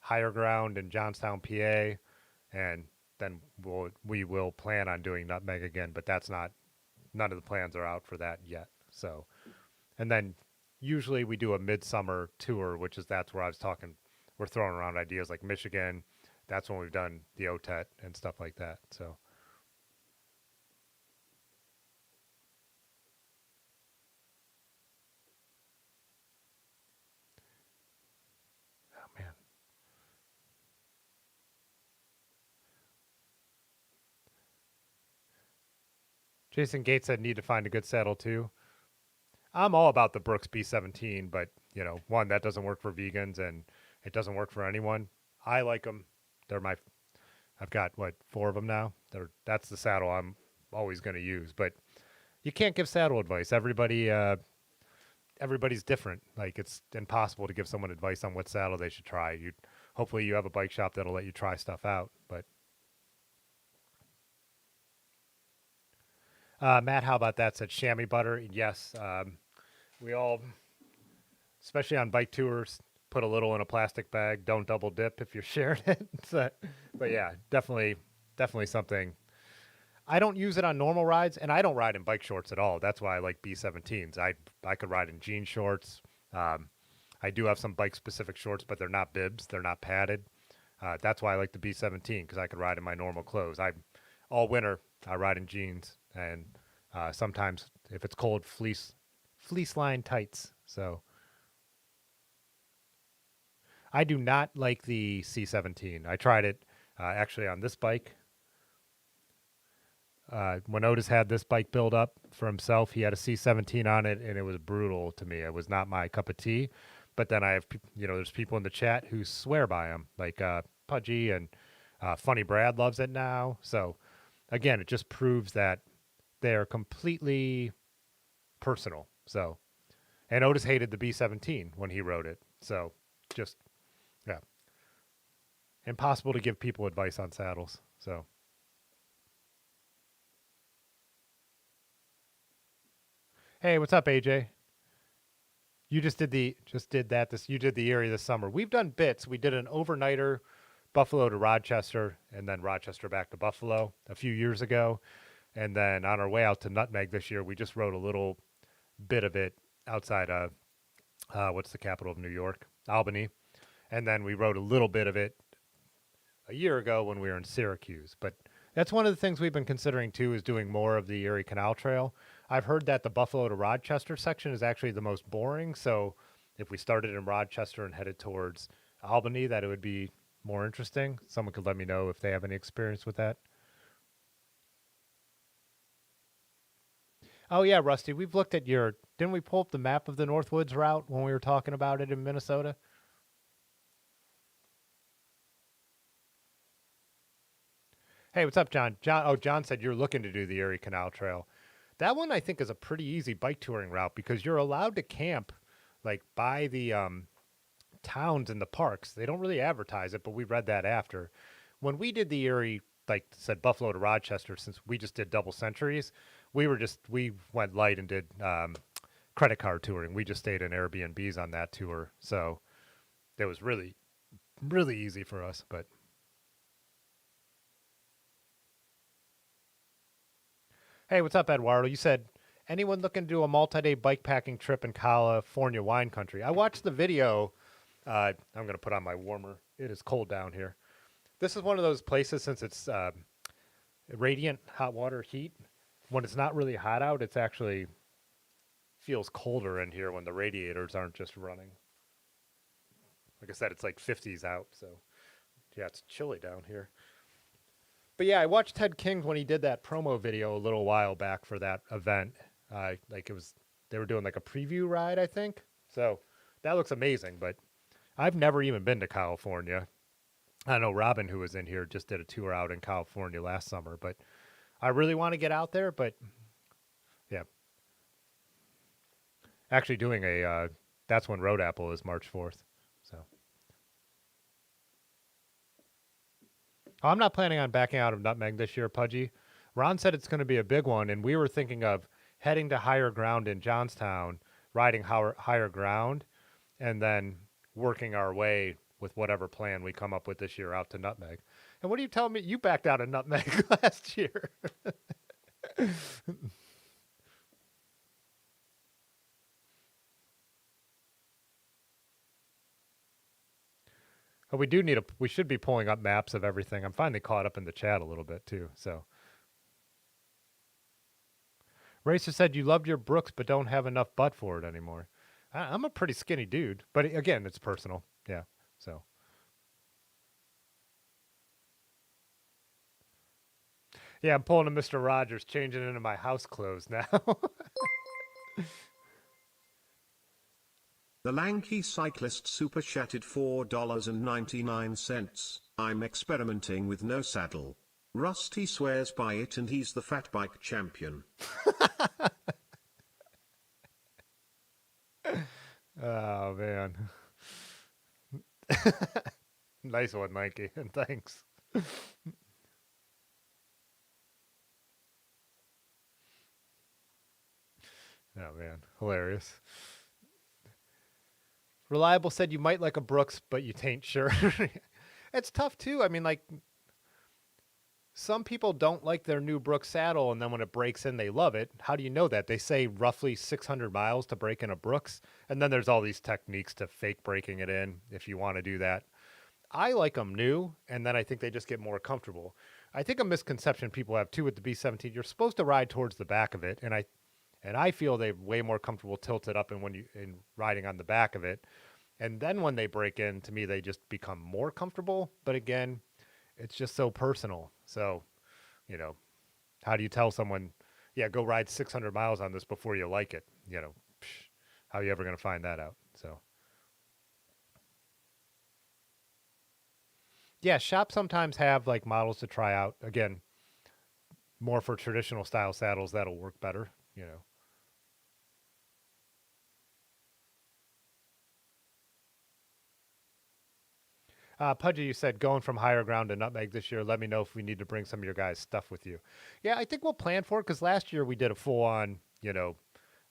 Higher Ground in Johnstown, PA, and then we will plan on doing Nutmeg again, but that's not, none of the plans are out for that yet. So, and then usually we do a midsummer tour, which is that's where I was talking. We're throwing around ideas like Michigan. That's when we've done the OTET and stuff like that. So, oh man, Jason Gates said need to find a good saddle too. I'm all about the Brooks B17, but one that doesn't work for vegans and it doesn't work for anyone. I like them. They're my. I've got what 4 of them now. That's the saddle I'm always going to use. But you can't give saddle advice. Everybody's different. Like it's impossible to give someone advice on what saddle they should try. Hopefully you have a bike shop that'll let you try stuff out. But Matt, how about that? Said chamois butter. Yes, we all, especially on bike tours, put a little in a plastic bag. Don't double dip if you're sharing it. But yeah, definitely something. I don't use it on normal rides, and I don't ride in bike shorts at all. That's why I like B17s. I could ride in jean shorts. Um, I do have some bike specific shorts, but they're not bibs. They're not padded. That's why I like the B17 because I could ride in my normal clothes. I all winter I ride in jeans and sometimes if it's cold fleece lined tights. So I do not like the C17. I tried it actually on this bike. When Otis had this bike build up for himself, he had a C17 on it, and it was brutal to me. It was not my cup of tea. But then I have, there's people in the chat who swear by him, like Pudgy and Funny Brad loves it now. So again, it just proves that they're completely personal. So, and Otis hated the B17 when he rode it. So just, yeah, impossible to give people advice on saddles. So. Hey, what's up, AJ? You you did the Erie this summer. We've done bits. We did an overnighter, Buffalo to Rochester, and then Rochester back to Buffalo a few years ago. And then on our way out to Nutmeg this year, we just rode a little bit of it outside of what's the capital of New York? Albany. And then we rode a little bit of it a year ago when we were in Syracuse. But that's one of the things we've been considering too is doing more of the Erie Canal Trail. I've heard that the Buffalo to Rochester section is actually the most boring. So if we started in Rochester and headed towards Albany, that it would be more interesting. Someone could let me know if they have any experience with that. Oh yeah, Rusty, we've looked at didn't we pull up the map of the Northwoods route when we were talking about it in Minnesota? Hey, what's up, John? John said you're looking to do the Erie Canal Trail. That one I think is a pretty easy bike touring route because you're allowed to camp like by the towns and the parks. They don't really advertise it, but we read that after. When we did the Erie, like said Buffalo to Rochester, since we just did double centuries, we went light and did credit card touring. We just stayed in Airbnbs on that tour, so it was really easy for us. But hey, what's up, Eduardo? You said anyone looking to do a multi-day bike packing trip in California wine country? I watched the video. I'm going to put on my warmer. It is cold down here. This is one of those places, since it's radiant hot water heat. When it's not really hot out, it's actually feels colder in here when the radiators aren't just running. Like I said, it's like 50s out, so yeah, it's chilly down here. But yeah, I watched Ted King's when he did that promo video a little while back for that event. Like they were doing like a preview ride, I think. So that looks amazing, but I've never even been to California. I know Robin, who was in here, just did a tour out in California last summer, but I really want to get out there. But yeah, actually doing that's when Road Apple is March 4th. So I'm not planning on backing out of Nutmeg this year, Pudgy. Ron said it's going to be a big one, and we were thinking of heading to higher ground in Johnstown, riding higher ground, and then working our way with whatever plan we come up with this year out to Nutmeg. And what are you telling me? You backed out of Nutmeg last year. But we should be pulling up maps of everything. I'm finally caught up in the chat a little bit too. So Racer said you loved your Brooks but don't have enough butt for it anymore. I'm a pretty skinny dude, but again, it's personal. Yeah. So yeah, I'm pulling a Mr. Rogers, changing into my house clothes now. The lanky cyclist super chatted $4.99. I'm experimenting with no saddle. Rusty swears by it and he's the fat bike champion. Oh man. Nice one, Mikey, and thanks. Oh man, hilarious. Reliable said you might like a Brooks, but you tain't sure. It's tough too. I mean, like some people don't like their new Brooks saddle, and then when it breaks in, they love it. How do you know that? They say roughly 600 miles to break in a Brooks, and then there's all these techniques to fake breaking it in if you want to do that. I like them new, and then I think they just get more comfortable. I think a misconception people have too with the B17, you're supposed to ride towards the back of it, and I feel they're way more comfortable tilted up and when you in riding on the back of it. And then when they break in, to me they just become more comfortable. But again, it's just so personal. So, you know, how do you tell someone, yeah, go ride 600 miles on this before you like it? You know, how are you ever going to find that out? So, yeah, shops sometimes have like models to try out. Again, more for traditional style saddles that'll work better, you know. Pudgy, you said going from higher ground to Nutmeg this year. Let me know if we need to bring some of your guys' stuff with you. Yeah, I think we'll plan for it because last year we did a full on, you know,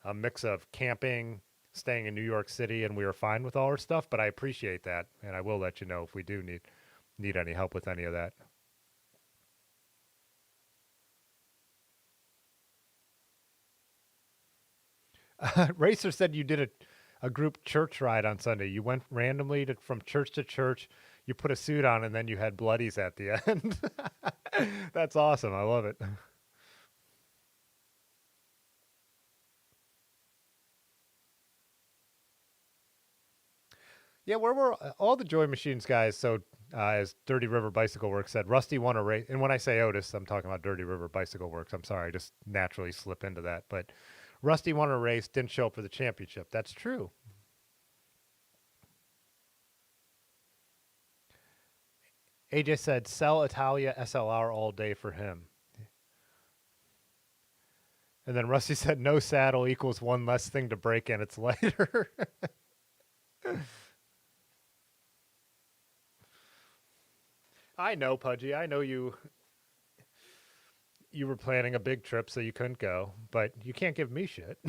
a mix of camping, staying in New York City, and we were fine with all our stuff. But I appreciate that, and I will let you know if we do need any help with any of that. Racer said you did a group church ride on Sunday. You went randomly from church to church. You put a suit on, and then you had bloodies at the end. That's awesome. I love it. Yeah, where were all the Joy Machines guys? So, as Dirty River Bicycle Works said, Rusty won a race. And when I say Otis, I'm talking about Dirty River Bicycle Works. I'm sorry, I just naturally slip into that. But Rusty won a race, didn't show up for the championship. That's true. AJ said, sell Italia SLR all day for him. And then Rusty said, no saddle equals one less thing to break and it's lighter. I know, Pudgy. I know you were planning a big trip so you couldn't go, but you can't give me shit.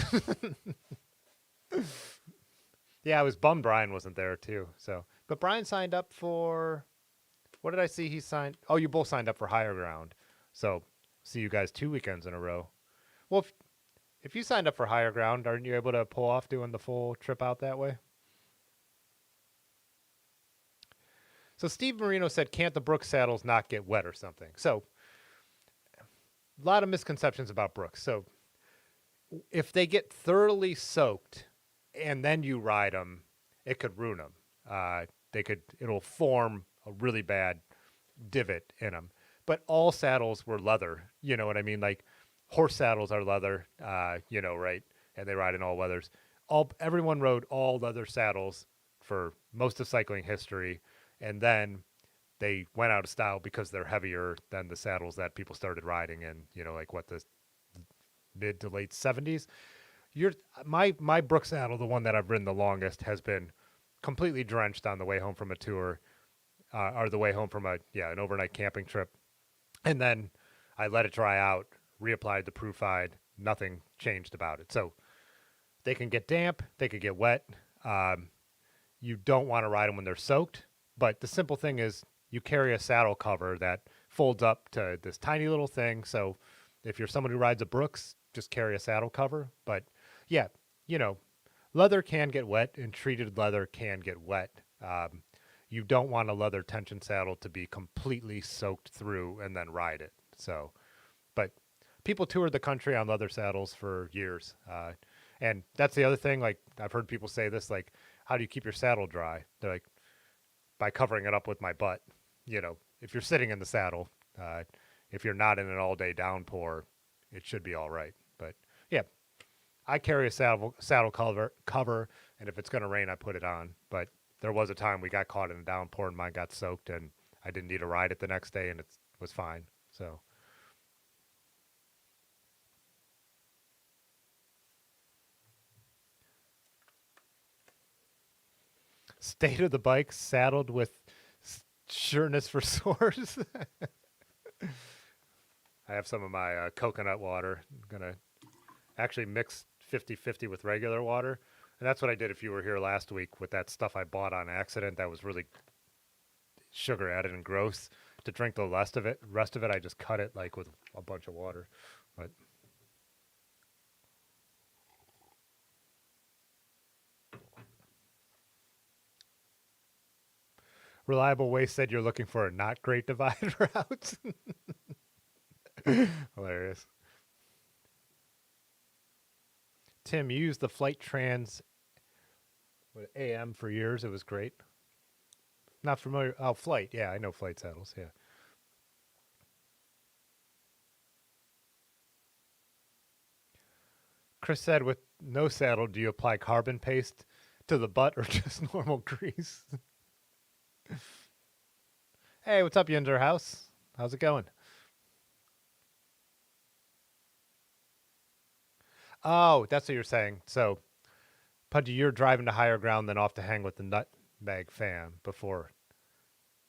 Yeah, I was bummed Brian wasn't there too. So, but Brian signed up for what did I see he signed? Oh, you both signed up for Higher Ground. So, see you guys 2 weekends in a row. Well, If you signed up for higher ground, aren't you able to pull off doing the full trip out that way? So Steve Marino said, "Can't the Brooks saddles not get wet or something?" So a lot of misconceptions about Brooks. So if they get thoroughly soaked and then you ride them, it could ruin them. It'll form a really bad divot in them. But all saddles were leather. You know what I mean? Like horse saddles are leather. Right? And they ride in all weathers. Everyone rode all leather saddles for most of cycling history, and then they went out of style because they're heavier than the saddles that people started riding in. Like what the mid to late 70s. Your my Brook saddle, the one that I've ridden the longest, has been completely drenched on the way home from a tour, or the way home from an overnight camping trip, and then I let it dry out, reapplied the Proofide, nothing changed about it. So they can get damp, they could get wet. Um, you don't want to ride them when they're soaked, but the simple thing is you carry a saddle cover that folds up to this tiny little thing. So if you're someone who rides a Brooks, just carry a saddle cover. But yeah, you know, leather can get wet and treated leather can get wet. You don't want a leather tension saddle to be completely soaked through and then ride it. So, but people toured the country on leather saddles for years. And that's the other thing. Like I've heard people say this, like, how do you keep your saddle dry? They're like, by covering it up with my butt. If you're sitting in the saddle, if you're not in an all day downpour, it should be all right. But yeah, I carry a saddle cover, and if it's going to rain, I put it on. But there was a time we got caught in a downpour and mine got soaked, and I didn't need to ride it the next day, and it was fine. So state of the bike saddled with sureness for sores. I have some of my coconut water. I'm gonna actually mix 50-50 with regular water. And that's what I did if you were here last week with that stuff I bought on accident that was really sugar added and gross. To drink the rest of it, I just cut it like with a bunch of water. But Reliable Waste said you're looking for a not great divide route. Hilarious. Tim, you used the Flight Trans AM for years. It was great. Not familiar. Oh, Flight. Yeah, I know Flight saddles. Yeah. Chris said, with no saddle, do you apply carbon paste to the butt or just normal grease? Hey, what's up, Yender House? How's it going? Oh, that's what you're saying. So, Pudgy, you're driving to higher ground, then off to hang with the nutmeg fan before.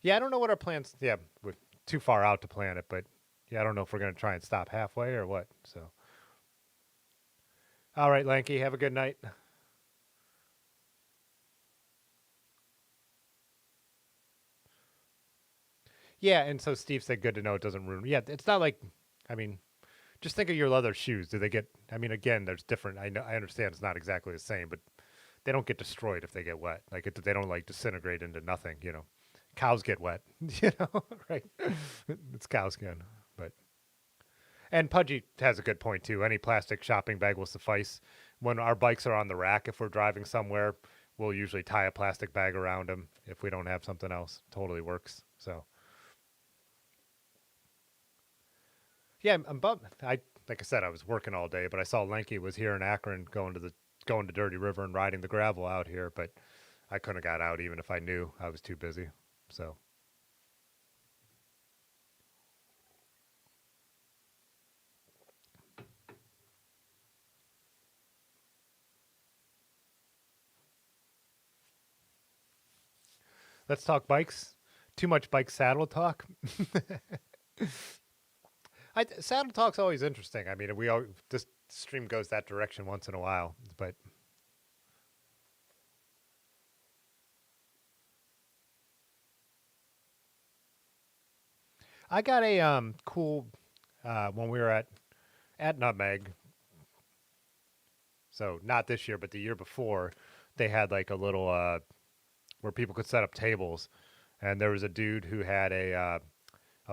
Yeah, I don't know what our plans. Yeah, we're too far out to plan it, but yeah, I don't know if we're gonna try and stop halfway or what. So, all right, Lanky, have a good night. Yeah, and so Steve said, "Good to know it doesn't ruin." Yeah, it's not like, I mean, just think of your leather shoes. Do they get? I mean, again, there's different. I know, I understand it's not exactly the same, but they don't get destroyed if they get wet. Like they don't like disintegrate into nothing. Cows get wet. Right? It's cow skin. But and Pudgy has a good point too. Any plastic shopping bag will suffice. When our bikes are on the rack, if we're driving somewhere, we'll usually tie a plastic bag around them if we don't have something else. Totally works. So yeah, I'm bummed. Like I said, I was working all day, but I saw Lanky was here in Akron going to Dirty River and riding the gravel out here, but I couldn't have got out even if I knew. I was too busy. So let's talk bikes. Too much bike saddle talk. Saddle talk's always interesting. I mean, this stream goes that direction once in a while, but I got a cool when we were at Nutmeg. So not this year, but the year before, they had like a little where people could set up tables, and there was a dude who had a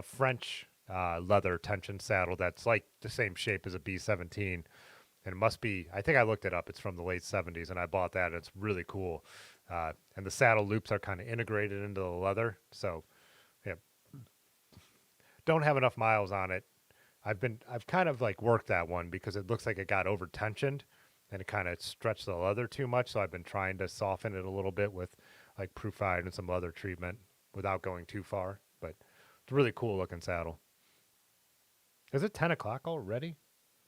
French leather tension saddle that's like the same shape as a B-17, and it must be. I think I looked it up. It's from the late '70s, and I bought that. And it's really cool, and the saddle loops are kind of integrated into the leather. So, yeah, don't have enough miles on it. I've kind of like worked that one because it looks like it got over tensioned and it kind of stretched the leather too much. So I've been trying to soften it a little bit with like proofide and some leather treatment without going too far. But it's a really cool looking saddle. Is it 10 o'clock already?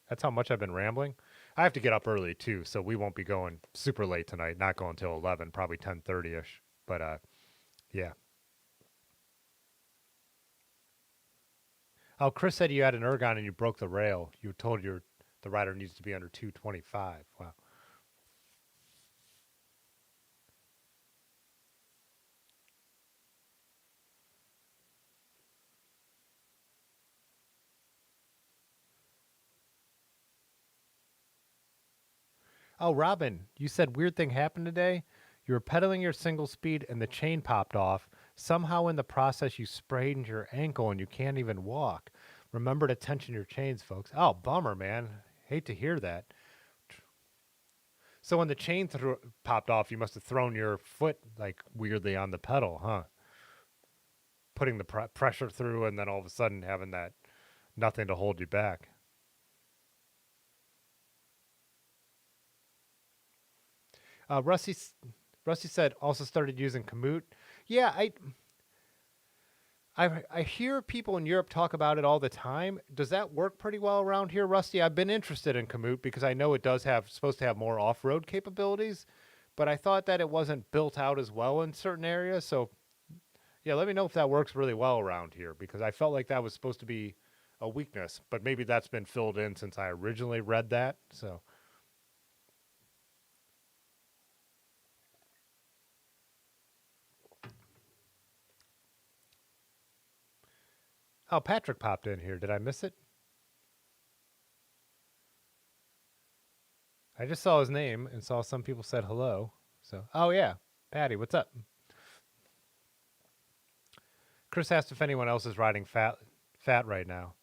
That's how much I've been rambling. I have to get up early too, so we won't be going super late tonight. Not going till 11, probably 10:30 ish. But yeah. Oh, Chris said you had an ergon and you broke the rail. You were told the rider needs to be under 225. Wow. Oh, Robin, you said weird thing happened today. You were pedaling your single speed and the chain popped off. Somehow in the process you sprained your ankle and you can't even walk. Remember to tension your chains, folks. Oh, bummer, man. Hate to hear that. So when the chain popped off, you must have thrown your foot like weirdly on the pedal, huh? Putting the pressure through and then all of a sudden having that nothing to hold you back. Uh, Rusty Rusty said also started using Komoot. Yeah, I hear people in Europe talk about it all the time. Does that work pretty well around here, Rusty? I've been interested in Komoot because I know it does have supposed to have more off-road capabilities, but I thought that it wasn't built out as well in certain areas. So yeah, let me know if that works really well around here because I felt like that was supposed to be a weakness, but maybe that's been filled in since I originally read that. So oh, Patrick popped in here. Did I miss it? I just saw his name and saw some people said hello. So, oh yeah, Patty, what's up? Chris asked if anyone else is riding fat right now.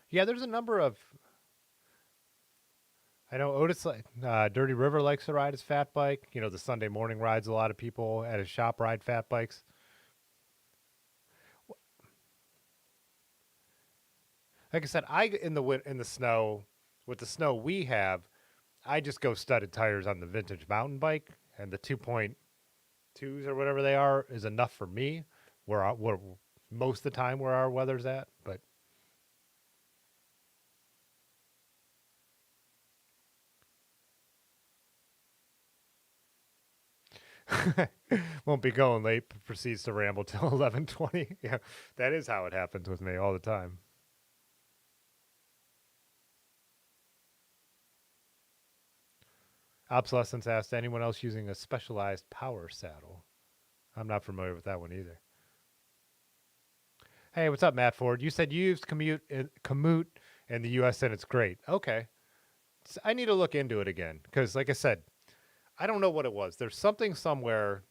Yeah, there's a number of. I know Otis, Dirty River likes to ride his fat bike. You know, the Sunday morning rides. A lot of people at his shop ride fat bikes. Like I said, I in the snow with the snow we have, I just go studded tires on the vintage mountain bike, and the 2.2s or whatever they are is enough for me. Where most of the time where our weather's at, but won't be going late. Proceeds to ramble till 11:20. Yeah, that is how it happens with me all the time. Obsolescence asked anyone else using a specialized power saddle. I'm not familiar with that one either. Hey, what's up, Matt Ford? You said you used Komoot in the U.S. and it's great. Okay, I need to look into it again because, like I said, I don't know what it was. There's something somewhere.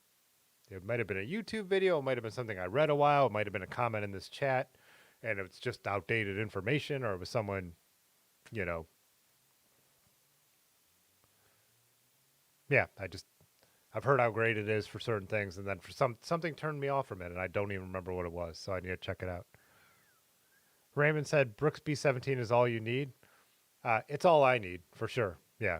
It might have been a YouTube video. It might have been something I read a while. It might have been a comment in this chat, and it's just outdated information, or it was someone, you know, yeah. I've heard how great it is for certain things, and then for something turned me off from it, and I don't even remember what it was. So I need to check it out. Raymond said Brooks B17 is all you need. It's all I need for sure. Yeah.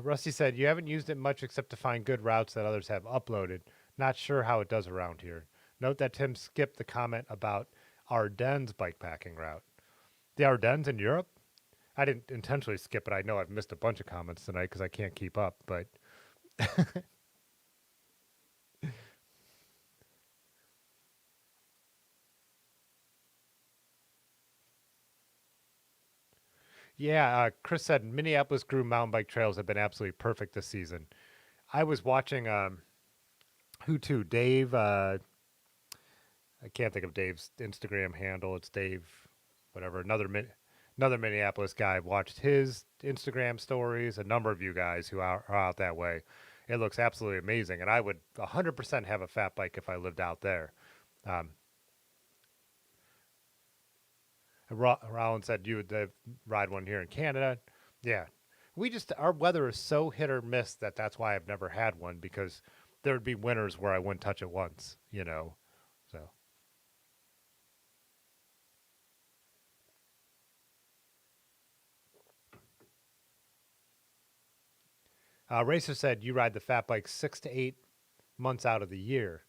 Rusty said, you haven't used it much except to find good routes that others have uploaded. Not sure how it does around here. Note that Tim skipped the comment about Ardennes bikepacking route. The Ardennes in Europe? I didn't intentionally skip it. I know I've missed a bunch of comments tonight because I can't keep up, but Yeah, Chris said Minneapolis grew mountain bike trails have been absolutely perfect this season. I was watching who to Dave. I can't think of Dave's Instagram handle. It's Dave, whatever. Another Minneapolis guy. Watched his Instagram stories. A number of you guys who are out that way. It looks absolutely amazing, and I would 100% have a fat bike if I lived out there. Um, Rollins said you would ride one here in Canada. Yeah, we just our weather is so hit or miss that's why I've never had one because there would be winters where I wouldn't touch it once. So. Racer said you ride the fat bike 6 to 8 months out of the year.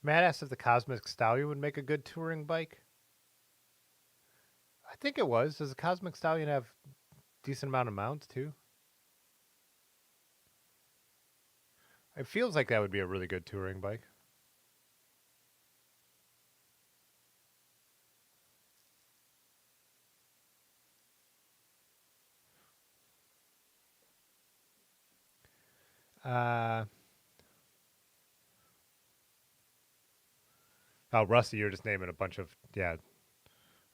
Matt asked if the Cosmic Stallion would make a good touring bike. I think it was. Does the Cosmic Stallion have decent amount of mounts too? It feels like that would be a really good touring bike. Uh, oh, Rusty, you're just naming a bunch of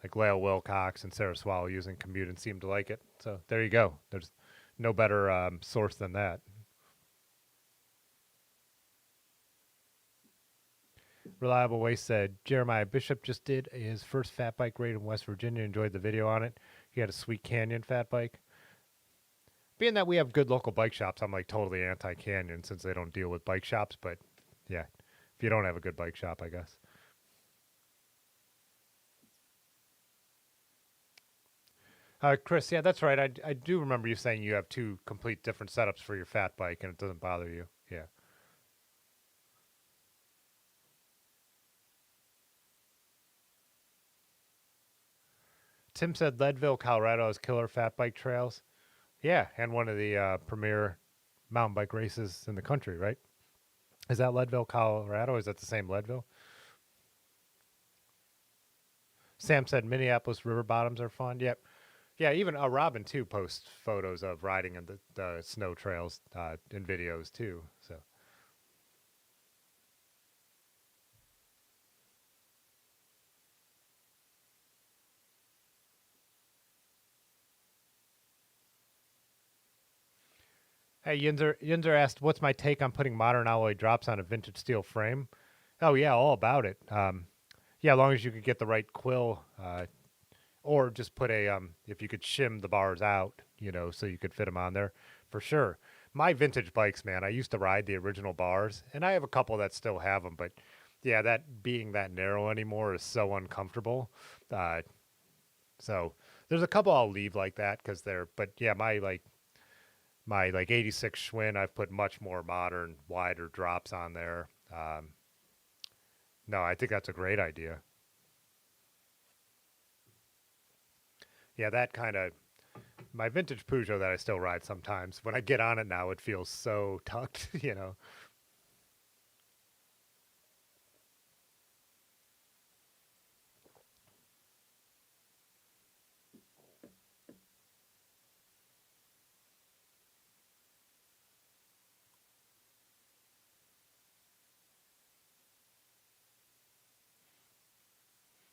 like Lale Wilcox and Sarah Swallow using Commute and seem to like it. So there you go. There's no better source than that. Reliable Waste said Jeremiah Bishop just did his first fat bike raid in West Virginia. Enjoyed the video on it. He had a Sweet Canyon fat bike. Being that we have good local bike shops, I'm like totally anti Canyon since they don't deal with bike shops. But yeah, if you don't have a good bike shop, I guess. Chris, yeah, that's right. I do remember you saying you have two complete different setups for your fat bike and it doesn't bother you. Yeah. Tim said Leadville, Colorado has killer fat bike trails. Yeah, and one of the premier mountain bike races in the country, right? Is that Leadville, Colorado? Is that the same Leadville? Sam said Minneapolis river bottoms are fun. Yep. Yeah, even Robin too posts photos of riding in the snow trails in videos too. So, hey, Yinzer asked, "What's my take on putting modern alloy drops on a vintage steel frame?" Oh yeah, all about it. Yeah, as long as you could get the right quill, or just put if you could shim the bars out, so you could fit them on there, for sure. My vintage bikes, man, I used to ride the original bars, and I have a couple that still have them, but yeah, that being that narrow anymore is so uncomfortable. Uh, so there's a couple I'll leave like that because but yeah, my 86 Schwinn, I've put much more modern, wider drops on there. No, I think that's a great idea. Yeah, that kind of my vintage Peugeot that I still ride sometimes. When I get on it now, it feels so tucked.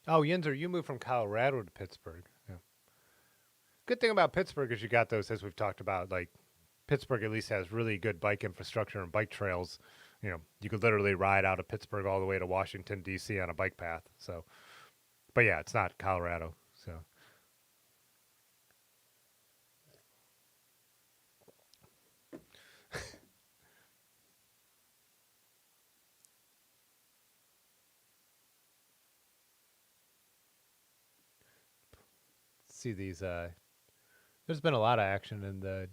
Oh, Yinzer, you moved from Colorado to Pittsburgh. Yeah. Good thing about Pittsburgh is you got those, as we've talked about, like Pittsburgh at least has really good bike infrastructure and bike trails. You could literally ride out of Pittsburgh all the way to Washington D.C. on a bike path. So, but yeah, it's not Colorado. So, see these. There's been a lot of action in the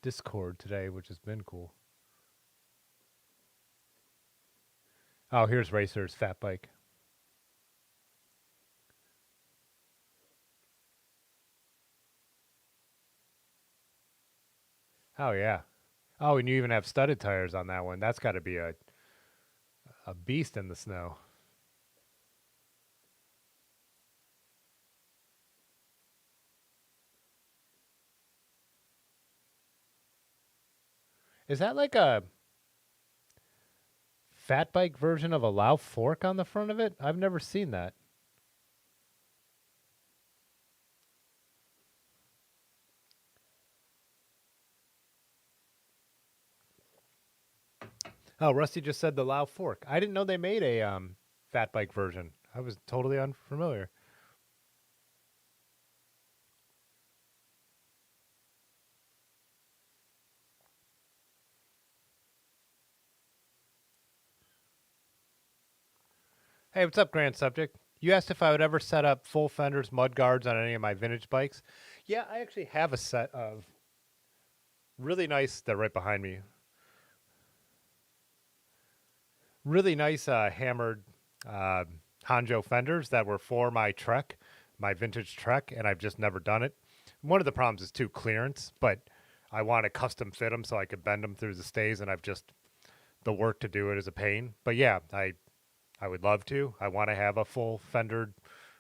Discord today, which has been cool. Oh, here's Racer's fat bike. Oh yeah. Oh, and you even have studded tires on that one. That's got to be a beast in the snow. Is that like a fat bike version of a Lao fork on the front of it? I've never seen that. Oh, Rusty just said the Lao fork. I didn't know they made a fat bike version. I was totally unfamiliar. Hey, what's up, Grand Subject? You asked if I would ever set up full fenders, mud guards on any of my vintage bikes. Yeah, I actually have a set of really nice. They're right behind me. Really nice hammered uh, Hanjo fenders that were for my Trek, my vintage Trek, and I've just never done it. One of the problems is too clearance, but I want to custom fit them so I could bend them through the stays, and I've just the work to do it is a pain. But yeah, I would love to. I want to have a full fendered,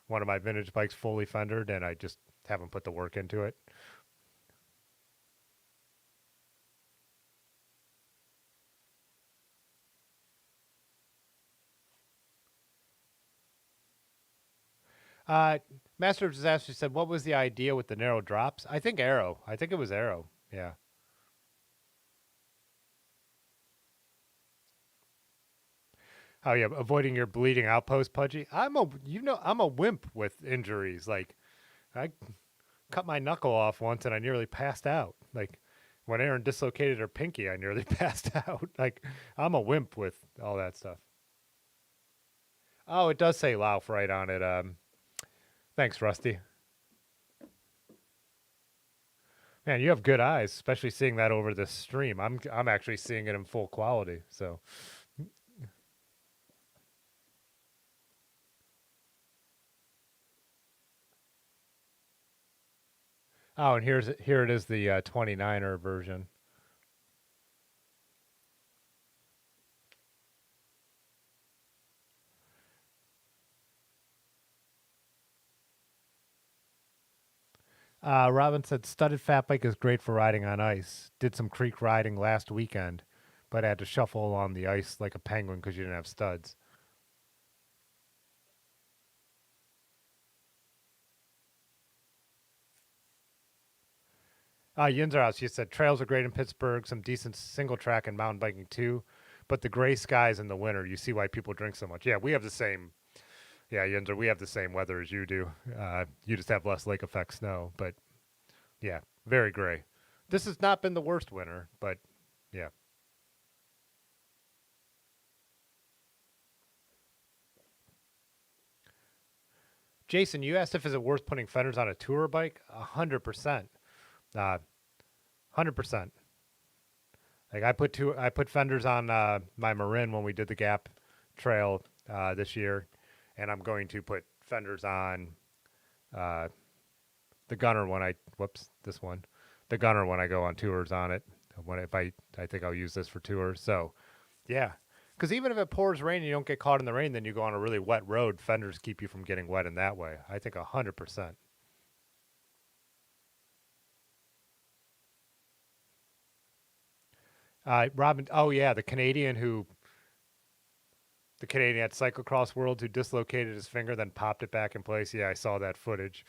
one of my vintage bikes fully fendered, and I just haven't put the work into it. Uh, Master of Disaster said, "What was the idea with the narrow drops?" I think Arrow. I think it was Arrow. Yeah. Oh yeah, avoiding your bleeding outpost, Pudgy. I'm a wimp with injuries. Like I cut my knuckle off once and I nearly passed out. Like when Aaron dislocated her pinky, I nearly passed out. Like I'm a wimp with all that stuff. Oh, it does say Lauf right on it. Thanks, Rusty. Man, you have good eyes, especially seeing that over this stream. I'm actually seeing it in full quality. So, oh, and here it is, the 29er version. Robin said studded fat bike is great for riding on ice. Did some creek riding last weekend, but had to shuffle along the ice like a penguin because you didn't have studs. Yinzer House, she said trails are great in Pittsburgh, some decent single track and mountain biking too, but the gray skies in the winter, you see why people drink so much. Yeah, we have the same. Yeah, Yinzer, we have the same weather as you do. You just have less lake effect snow, but yeah, very gray. This has not been the worst winter, but yeah. Jason, you asked if is it worth putting fenders on a tour bike? 100%. 100%. Like I put fenders on my Marin when we did the Gap Trail this year, and I'm going to put fenders on uh, the Gunner when I whoops this one, the Gunner when I go on tours on it. When if I think I'll use this for tours. So yeah, because even if it pours rain, you don't get caught in the rain. Then you go on a really wet road. Fenders keep you from getting wet in that way. I think 100%. Robin, oh yeah, the Canadian at Cyclocross Worlds who dislocated his finger, then popped it back in place. Yeah, I saw that footage.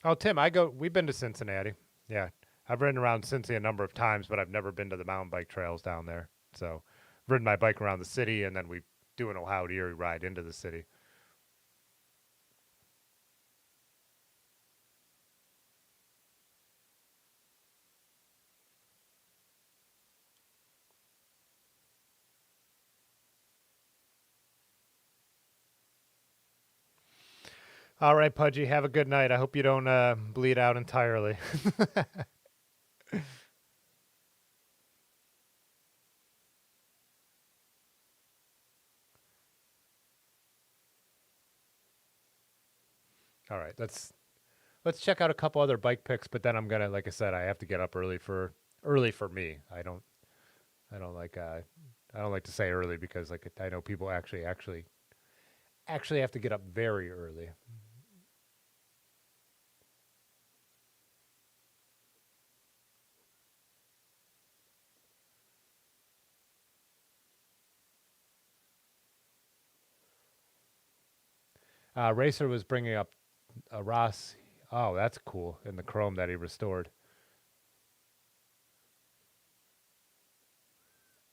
Oh, Tim, we've been to Cincinnati. Yeah, I've ridden around Cincy a number of times, but I've never been to the mountain bike trails down there. So, I've ridden my bike around the city, and then we do an Ohio to Erie ride into the city. All right, Pudgy, have a good night. I hope you don't bleed out entirely. All right, Let's check out a couple other bike picks, but then I'm gonna, like I said, I have to get up early for me. I don't like I don't like to say early because like I know people actually have to get up very early. Racer was bringing up Ross. Oh, that's cool in the chrome that he restored.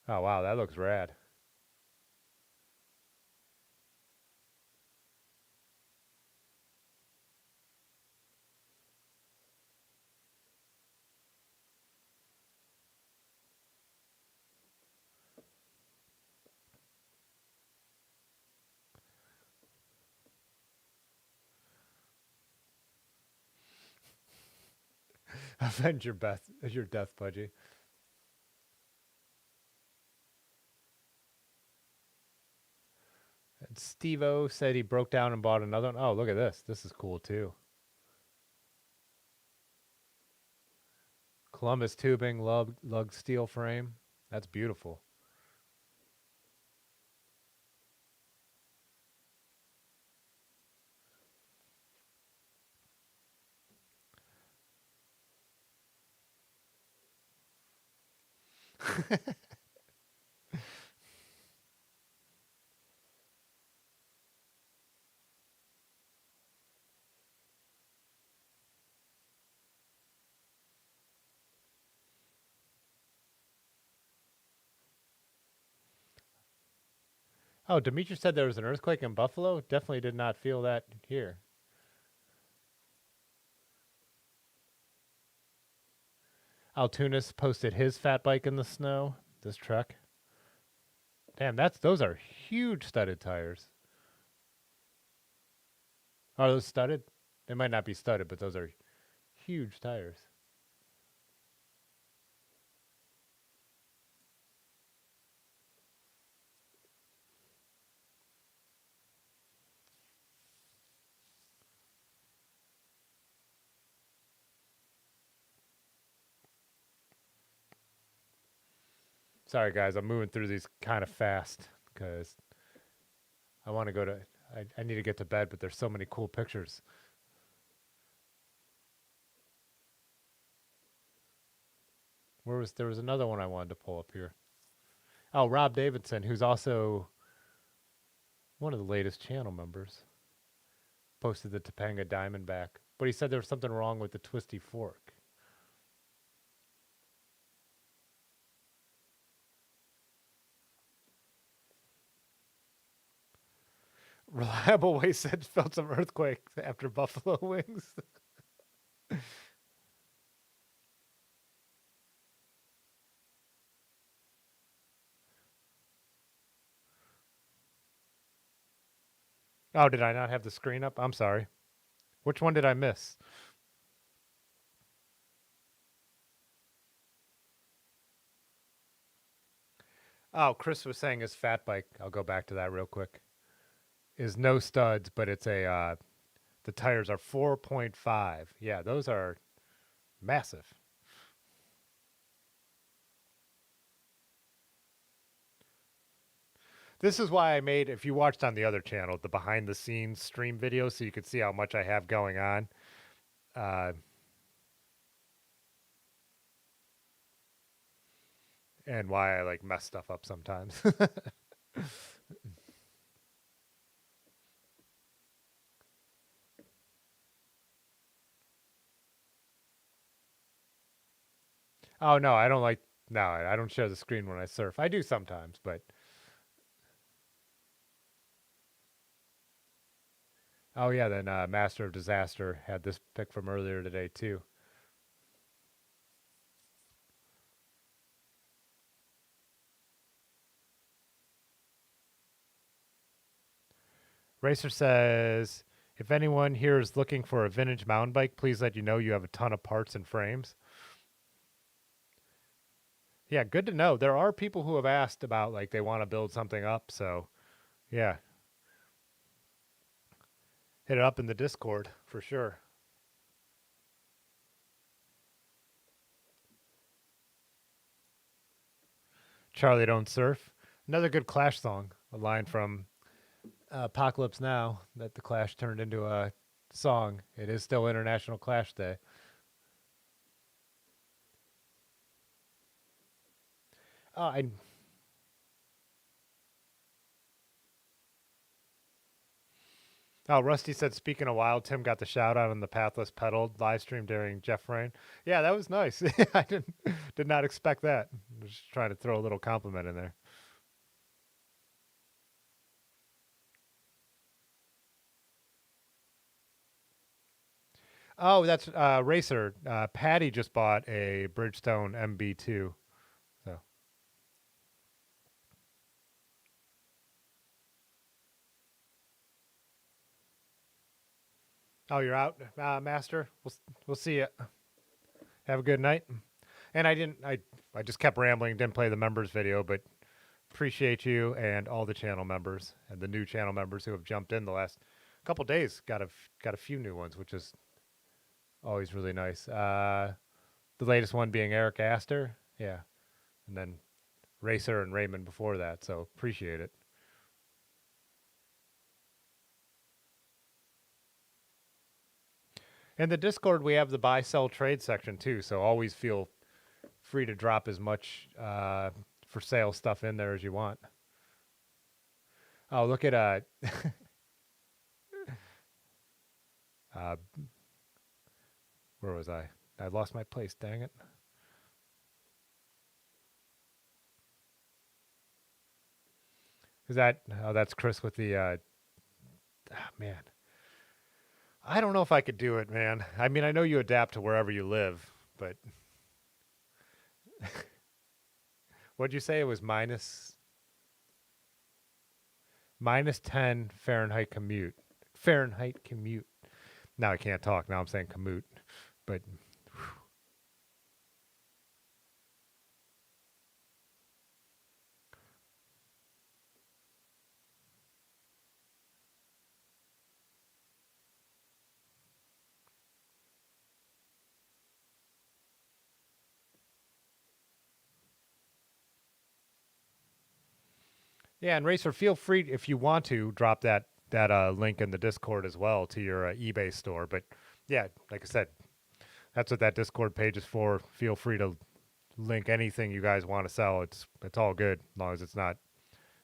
Oh wow, that looks rad. Avenge your death, Pudgy. And Steve O said he broke down and bought another one. Oh, look at this. This is cool too. Columbus tubing, lug steel frame. That's beautiful. Oh, Demetrius said there was an earthquake in Buffalo. Definitely did not feel that here. Altunis posted his fat bike in the snow. This truck. Damn, those are huge studded tires. Are those studded? They might not be studded, but those are huge tires. Sorry, guys, I'm moving through these kind of fast because I want to go to. I need to get to bed, but there's so many cool pictures. There was another one I wanted to pull up here. Oh, Rob Davidson, who's also one of the latest channel members, posted the Topanga Diamondback, but he said there was something wrong with the twisty fork. Reliable Way said felt some earthquake after Buffalo Wings. Oh, did I not have the screen up? I'm sorry. Which one did I miss? Oh, Chris was saying his fat bike. I'll go back to that real quick. Is no studs, but it's a the tires are 4.5. Yeah, those are massive. This is why I made, if you watched on the other channel, the behind the scenes stream video so you could see how much I have going on. Uh, and why I like mess stuff up sometimes. Oh no, I don't like no, I don't share the screen when I surf. I do sometimes, but oh yeah, then Master of Disaster had this pick from earlier today too. Racer says, if anyone here is looking for a vintage mountain bike, please let you know you have a ton of parts and frames. Yeah, good to know. There are people who have asked about like they want to build something up, so yeah. Hit it up in the Discord for sure. Charlie Don't Surf. Another good Clash song. A line from Apocalypse Now that the Clash turned into a song. It is still International Clash Day. Oh, Rusty said, speaking of wild, Tim got the shout out on the Pathless Pedal live stream during Jeff Rain. Yeah, that was nice. I did not expect that. Just trying to throw a little compliment in there. Oh, that's Racer. Patty just bought a Bridgestone MB2. So. Oh, you're out, Master. We'll see you. Have a good night. And I just kept rambling. Didn't play the members video, but appreciate you and all the channel members and the new channel members who have jumped in the last couple days. Got a few new ones, which is always really nice. The latest one being Eric Astor, yeah, and then Racer and Raymond before that. So appreciate it. In the Discord, we have the buy, sell, trade section too. So always feel free to drop as much for sale stuff in there as you want. Oh, look at where was I? I lost my place. Dang it. Is that? Oh, that's Chris with the. Man. I don't know if I could do it, man. I mean, I know you adapt to wherever you live, but what'd you say? It was minus 10 Fahrenheit commute. Fahrenheit commute. Now I can't talk. Now I'm saying commute, but. Yeah, and Racer, feel free if you want to drop that link in the Discord as well to your eBay store. But yeah, like I said, that's what that Discord page is for. Feel free to link anything you guys want to sell. It's all good as long as it's not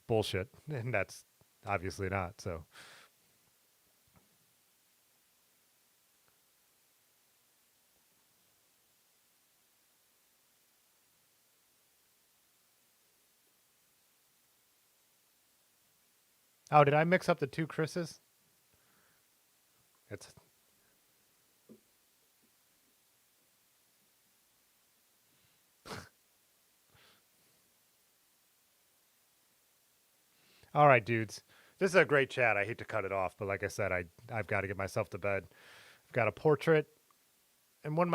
bullshit, and that's obviously not. So. Oh, did I mix up the two Chris's? It's all right, dudes. This is a great chat. I hate to cut it off, but like I said, I've got to get myself to bed. I've got a portrait, and when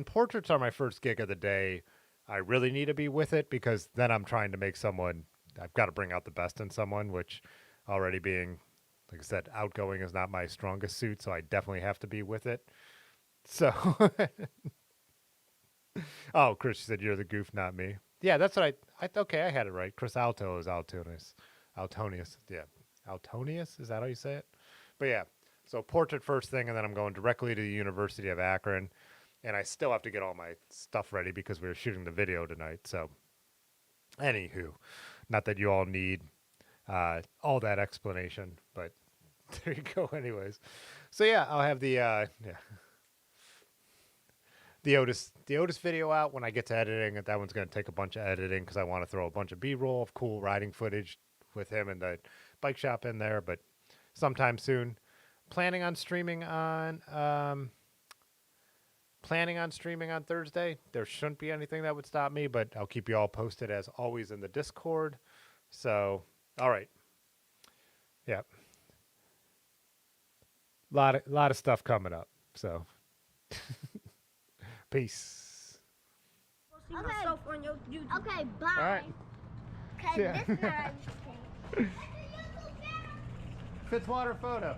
portraits are my first gig of the day, I really need to be with it because then I'm trying to make someone. I've got to bring out the best in someone, which already being, like I said, outgoing is not my strongest suit, so I definitely have to be with it. So, oh, Chris said you're the goof, not me. Yeah, that's what okay, I had it right. Chris Alto is Altonius. Altonius, yeah. Altonius, is that how you say it? But yeah, so portrait first thing, and then I'm going directly to the University of Akron, and I still have to get all my stuff ready because we were shooting the video tonight. So, anywho, not that you all need all that explanation, but there you go. Anyways, so yeah, I'll have the Otis video out when I get to editing. And that one's going to take a bunch of editing because I want to throw a bunch of B-roll of cool riding footage with him and the bike shop in there. But sometime soon, planning on streaming on Thursday. There shouldn't be anything that would stop me, but I'll keep you all posted as always in the Discord. So, all right. Yeah. Lot of stuff coming up. So, peace. Okay, bye. All right. Okay, Yeah. this one I just came. Fitzwater photo.